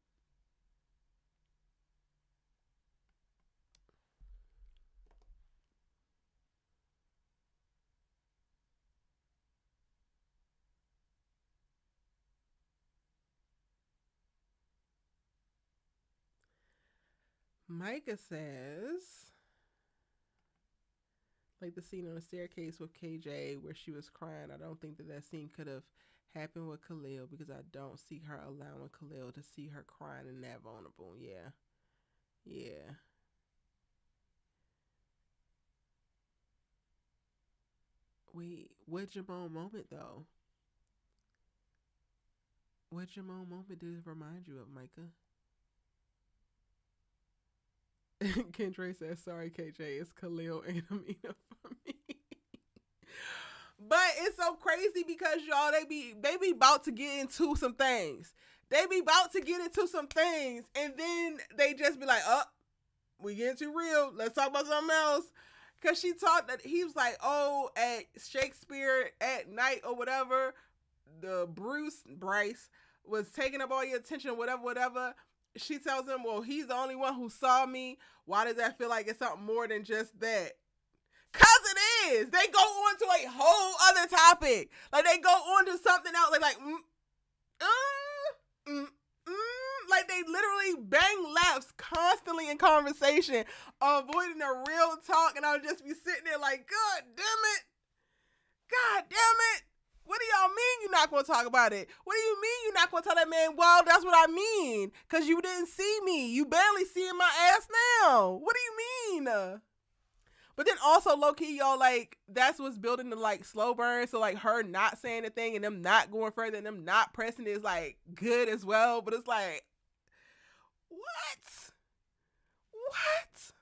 Micah says, like the scene on the staircase with KJ where she was crying, I don't think that scene could have happened with Khalil because I don't see her allowing Khalil to see her crying and that vulnerable. Yeah. Wait, what Jamon moment though? What Jamon moment did it remind you of, Micah? Kendra says, sorry, KJ, it's Khalil and Amina for me. But it's so crazy because y'all, they be about to get into some things. And then they just be like, oh, we getting too real. Let's talk about something else. Because she talked that he was like, oh, at Shakespeare at night or whatever, the Bryce was taking up all your attention, whatever. she tells him, well, he's the only one who saw me. Why does that feel like it's something more than just that? Cause it is. They go on to a whole other topic. Like they go on to something else. Like they literally bang lefts constantly in conversation, avoiding the real talk. And I would just be sitting there like, God damn it. God damn it. What do y'all mean you're not going to talk about it? What do you mean you're not going to tell that man, well, that's what I mean? Because you didn't see me. You barely seeing my ass now. What do you mean? But then also, low-key, y'all, like, that's what's building the, like, slow burn. So, like, her not saying a thing and them not going further and them not pressing is, like, good as well. But it's like, what? What?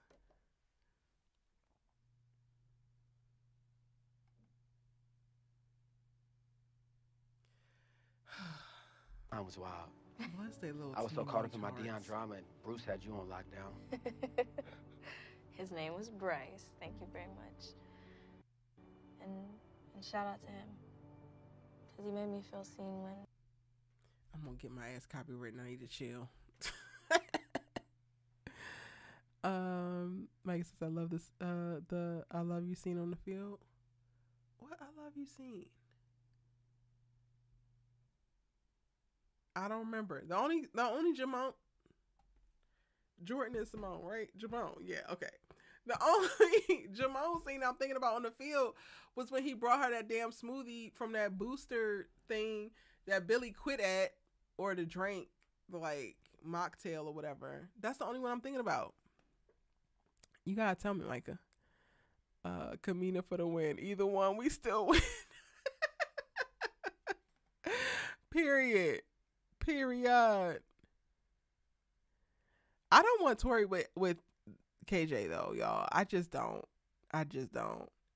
Mine was wild. What's their little I was so caught up in my hearts? Dion drama, and Bruce had you on lockdown. His name was Bryce. Thank you very much. And shout out to him. Because he made me feel seen when... I'm going to get my ass copywritten. I need to chill. Mike says, I love this, the I love you scene on the field. What I love you scene? I don't remember. The only Jamon, Jordan is Simone, right? Jamon, yeah, okay. The only Jamon scene I'm thinking about on the field was when he brought her that damn smoothie from that booster thing that Billy quit at, or the drink, the like mocktail or whatever. That's the only one I'm thinking about. You gotta tell me, Micah. Amina for the win. Either one, we still win. Period. I don't want Tori with KJ though, y'all. I just don't.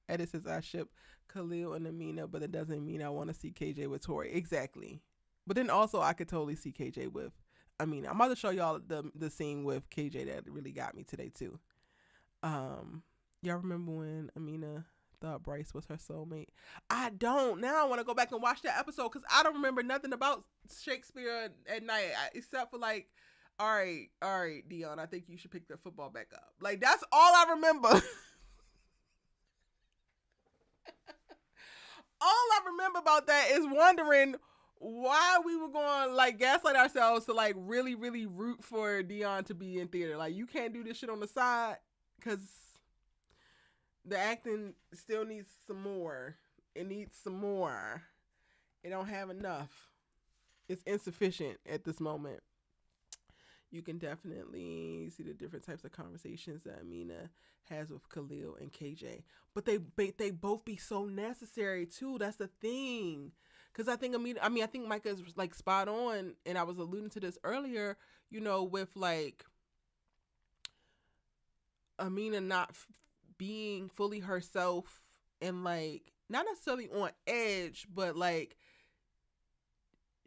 Edit says I ship KHALIL and Amina, but it doesn't mean I want to see KJ with Tori. Exactly. But then also I could totally see KJ with Amina. I'm about to show y'all the scene with KJ that really got me today too. Y'all remember when Amina thought Bryce was her soulmate? I don't. Now I want to go back and watch that episode because I don't remember nothing about Shakespeare at night except for like, all right, Dion, I think you should pick the football back up. Like that's all I remember. All I remember about that is wondering why we were going like gaslight ourselves to like really, really root for Dion to be in theater. Like you can't do this shit on the side because the acting still needs some more. It needs some more. It don't have enough. It's insufficient at this moment. You can definitely see the different types of conversations that Amina has with KHALIL and KJ. But they both be so necessary too. That's the thing. Because I think I think Micah is like spot on. And I was alluding to this earlier, you know, with like Amina not being fully herself and like not necessarily on edge, but like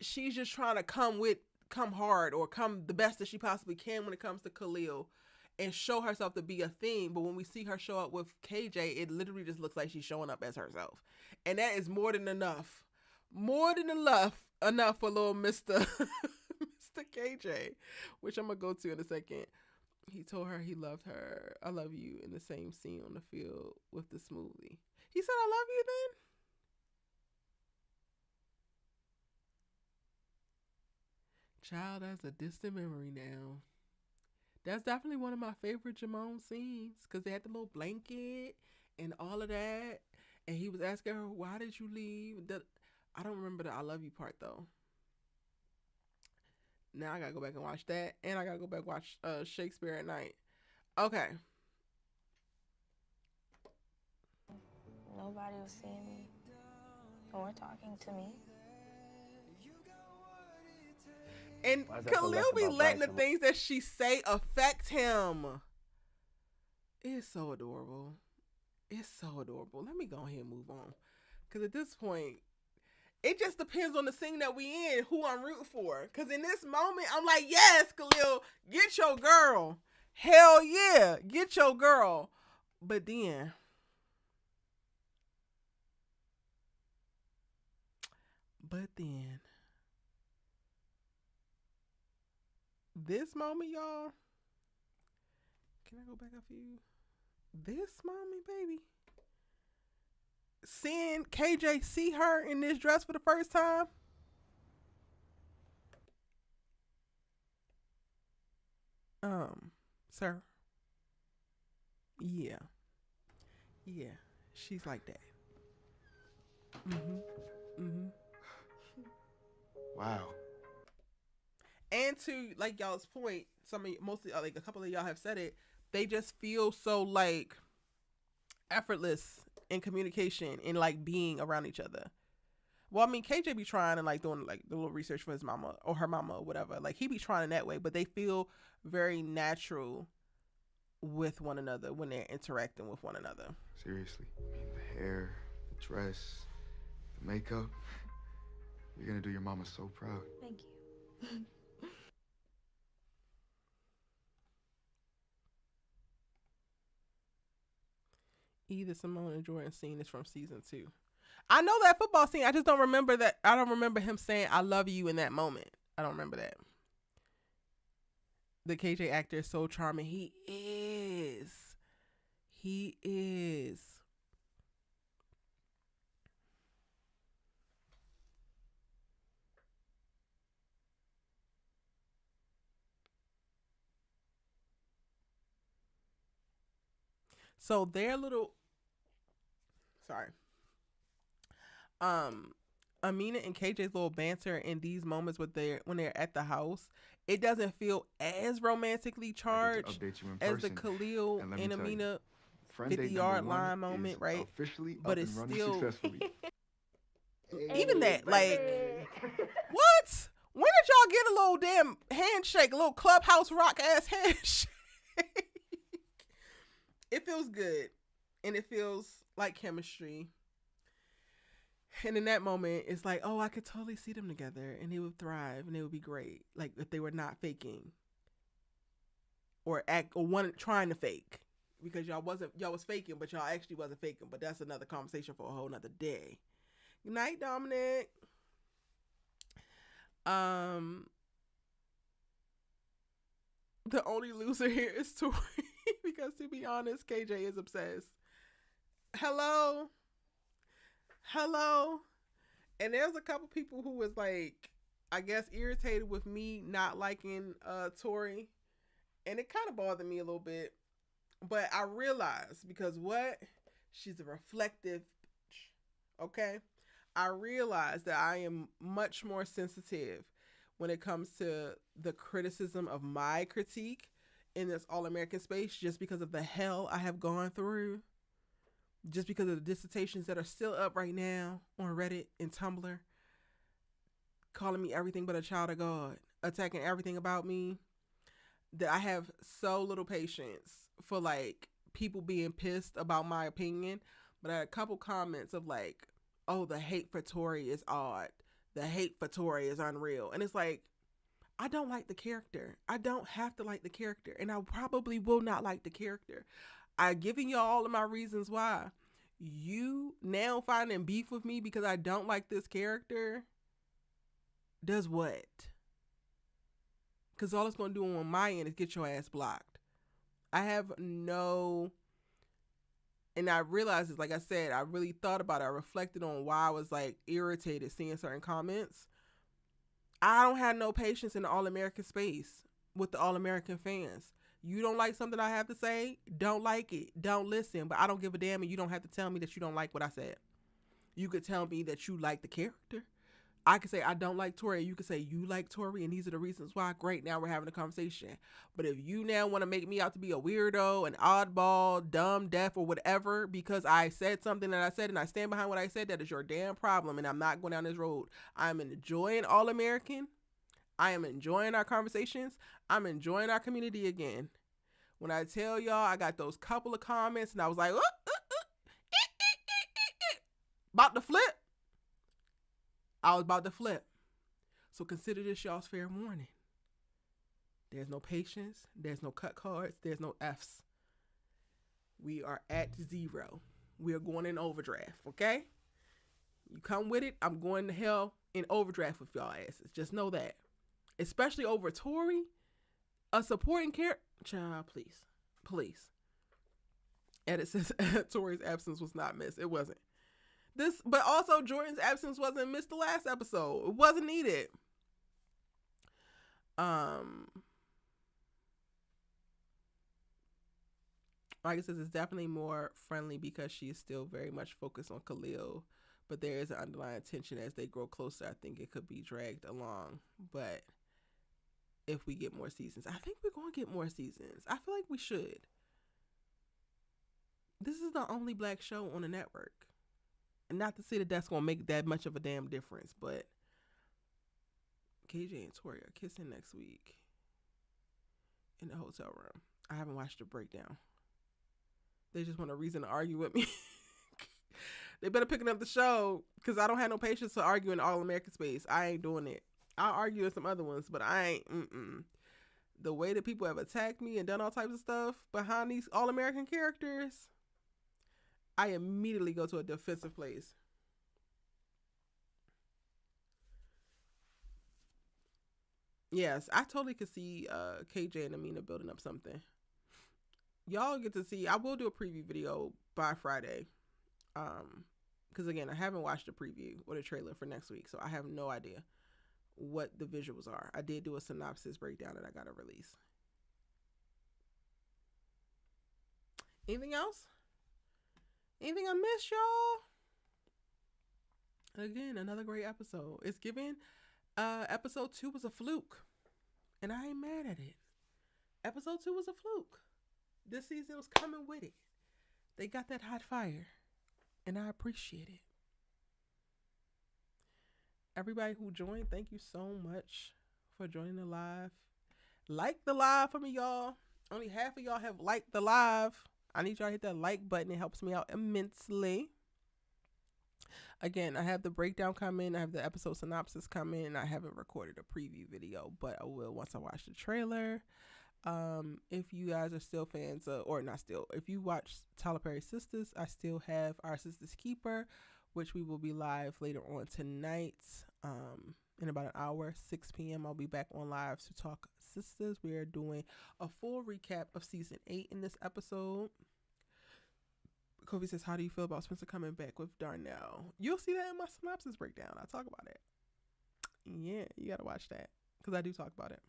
she's just trying to come hard or come the best that she possibly can when it comes to KHALIL and show herself to be a thing. But when we see her show up with KJ, it literally just looks like she's showing up as herself. And that is more than enough. More than enough for little Mr. Mr. KJ, which I'm going to go to in a second. He told her he loved her. I love you in the same scene on the field with the smoothie. He said, I love you then? Child, that's a distant memory now. That's definitely one of my favorite Jamon scenes because they had the little blanket and all of that. And he was asking her, why did you leave? I don't remember the I love you part though. Now I gotta go back and watch that. And I gotta go back and watch Shakespeare at night. Okay. Nobody was seeing me or talking to me. And KHALIL be letting the things that she say affect him. It's so adorable. It's so adorable. Let me go ahead and move on. Because at this point, it just depends on the scene that we in, who I'm rooting for. Because in this moment, I'm like, yes, KHALIL, get your girl. Hell yeah, get your girl. But then, This moment, y'all. Can I go back a few? This moment, baby. Seeing KJ see her in this dress for the first time. Sir. Yeah. Yeah. She's like that. Wow. And to like y'all's point, mostly like a couple of y'all have said it, they just feel so like effortless in communication and like being around each other. Well, I mean, KJ be trying and like doing like the little research for his mama or her mama or whatever. Like he be trying in that way, but they feel very natural with one another when they're interacting with one another. Seriously. I mean, the hair, the dress, the makeup. You're gonna do your mama so proud. Thank you. Either Simone and Jordan scene is from season 2. I know that football scene. I just don't remember that. I don't remember him saying "I love you" in that moment. I don't remember that. The KJ actor is so charming. He is. He is. So their little, sorry. Amina and KJ's little banter in these moments when they're at the house, it doesn't feel as romantically charged as the Khalil and Amina 50-yard line moment, right? But it's still even that, like, what? When did y'all get a little damn handshake, a little clubhouse rock ass handshake? It feels good, and it feels like chemistry. And in that moment, it's like, oh, I could totally see them together, and they would thrive, and they would be great. Like if they were not faking, or trying to fake, because y'all was faking, but y'all actually wasn't faking. But that's another conversation for a whole nother day. Good night, Dominic. The only loser here is Tori, because to be honest, KJ is obsessed. Hello. And there's a couple people who was like, I guess, irritated with me not liking Tori, and it kind of bothered me a little bit. But I realized, because what? She's a reflective, okay? I realized that I am much more sensitive when it comes to the criticism of my critique in this all-American space, just because of the hell I have gone through, just because of the dissertations that are still up right now on Reddit and Tumblr, calling me everything but a child of God, attacking everything about me, that I have so little patience for like people being pissed about my opinion. But I had a couple comments of like, oh, the hate for Tori is odd. The hate for Tori is unreal. And it's like, I don't like the character. I don't have to like the character. And I probably will not like the character. I've given you all of my reasons why. You now finding beef with me because I don't like this character does what? Because all it's going to do on my end is get your ass blocked. I have no... And I realized it, like I said, I really thought about it. I reflected on why I was like irritated seeing certain comments. I don't have no patience in the all-American space with the all-American fans. You don't like something I have to say? Don't like it. Don't listen. But I don't give a damn, and you don't have to tell me that you don't like what I said. You could tell me that you like the character. I could say I don't like Tori. You could say you like Tori, and these are the reasons why. Great, now we're having a conversation. But if you now want to make me out to be a weirdo, an oddball, dumb, deaf, or whatever, because I said something that I said and I stand behind what I said, that is your damn problem, and I'm not going down this road. I'm enjoying All-American. I am enjoying our conversations. I'm enjoying our community again. When I tell y'all, I got those couple of comments, and I was like, about to flip. I was about to flip. So consider this y'all's fair warning. There's no patience. There's no cut cards. There's no Fs. We are at 0. We are going in overdraft, okay? You come with it, I'm going to hell in overdraft with y'all asses. Just know that. Especially over Tori. A supporting character. Child, please. And it says Tori's absence was not missed. It wasn't. But also Jordan's absence wasn't missed the last episode. It wasn't needed. Like I said, it's definitely more friendly because she is still very much focused on KHALIL, but there is an underlying tension as they grow closer. I think it could be dragged along, but if we get more seasons, I think we're going to get more seasons. I feel like we should. This is the only black show on the network. And not to say that that's going to make that much of a damn difference, but KJ and Tori are kissing next week in the hotel room. I haven't watched the breakdown. They just want a reason to argue with me. They better picking up the show because I don't have no patience to argue in All American space. I ain't doing it. I'll argue with some other ones, but I ain't. The way that people have attacked me and done all types of stuff behind these All American characters, I immediately go to a defensive place. Yes, I totally could see KJ and Amina building up something. Y'all get to see. I will do a preview video by Friday. Because again, I haven't watched the preview or the trailer for next week, so I have no idea what the visuals are. I did do a synopsis breakdown that I gotta release. Anything else? Anything I missed, y'all? Again, another great episode. It's given. Episode 2 was a fluke, and I ain't mad at it. Episode 2 was a fluke. This season was coming with it. They got that hot fire, and I appreciate it. Everybody who joined, thank you so much for joining the live. Like the live for me, y'all. Only half of y'all have liked the live. I need y'all to hit that like button. It helps me out immensely. Again, I have the breakdown coming. I have the episode synopsis coming. I haven't recorded a preview video, but I will once I watch the trailer. If you guys are still fans of, or not still, if you watch Tyler Perry Sisters, I still have Our Sister's Keeper, which we will be live later on tonight. In about an hour, 6 p.m. I'll be back on live to talk Sisters. We are doing a full recap of season 8 in this episode. Kobe says, how do you feel about Spencer coming back with Darnell? You'll see that in my synopsis breakdown. I talk about it. Yeah, you gotta watch that because I do talk about it.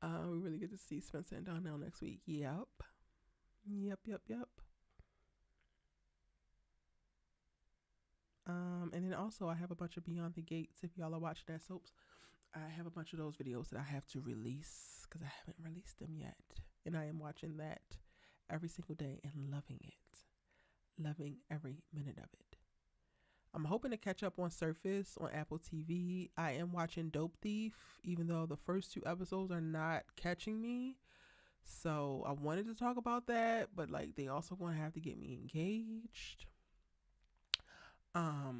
We really get to see Spencer and Darnell next week. Yep. And then also I have a bunch of Beyond the Gates. If y'all are watching that soaps, I have a bunch of those videos that I have to release because I haven't released them yet. And I am watching that every single day and loving it. Loving every minute of it. I'm hoping to catch up on Surface on Apple TV. I am watching Dope Thief, even though the first 2 episodes are not catching me. So I wanted to talk about that, but like they also going to have to get me engaged. I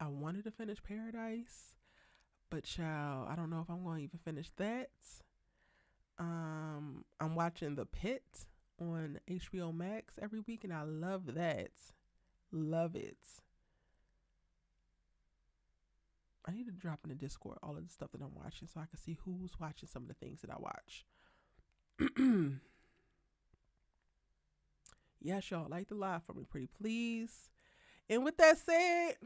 wanted to finish Paradise, but child, I don't know if I'm going to even finish that. I'm watching The Pit on HBO Max every week, and I love that. Love it. I need to drop in the Discord all of the stuff that I'm watching so I can see who's watching some of the things that I watch. Yes, y'all, like the live for me, pretty please. And with that said,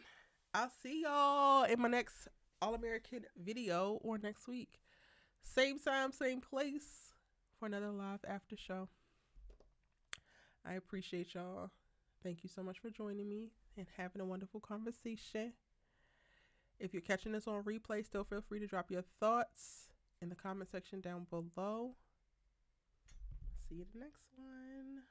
I'll see y'all in my next All-American video or next week. Same time, same place for another live after show. I appreciate y'all. Thank you so much for joining me and having a wonderful conversation. If you're catching this on replay, still feel free to drop your thoughts in the comment section down below. See you in the next one.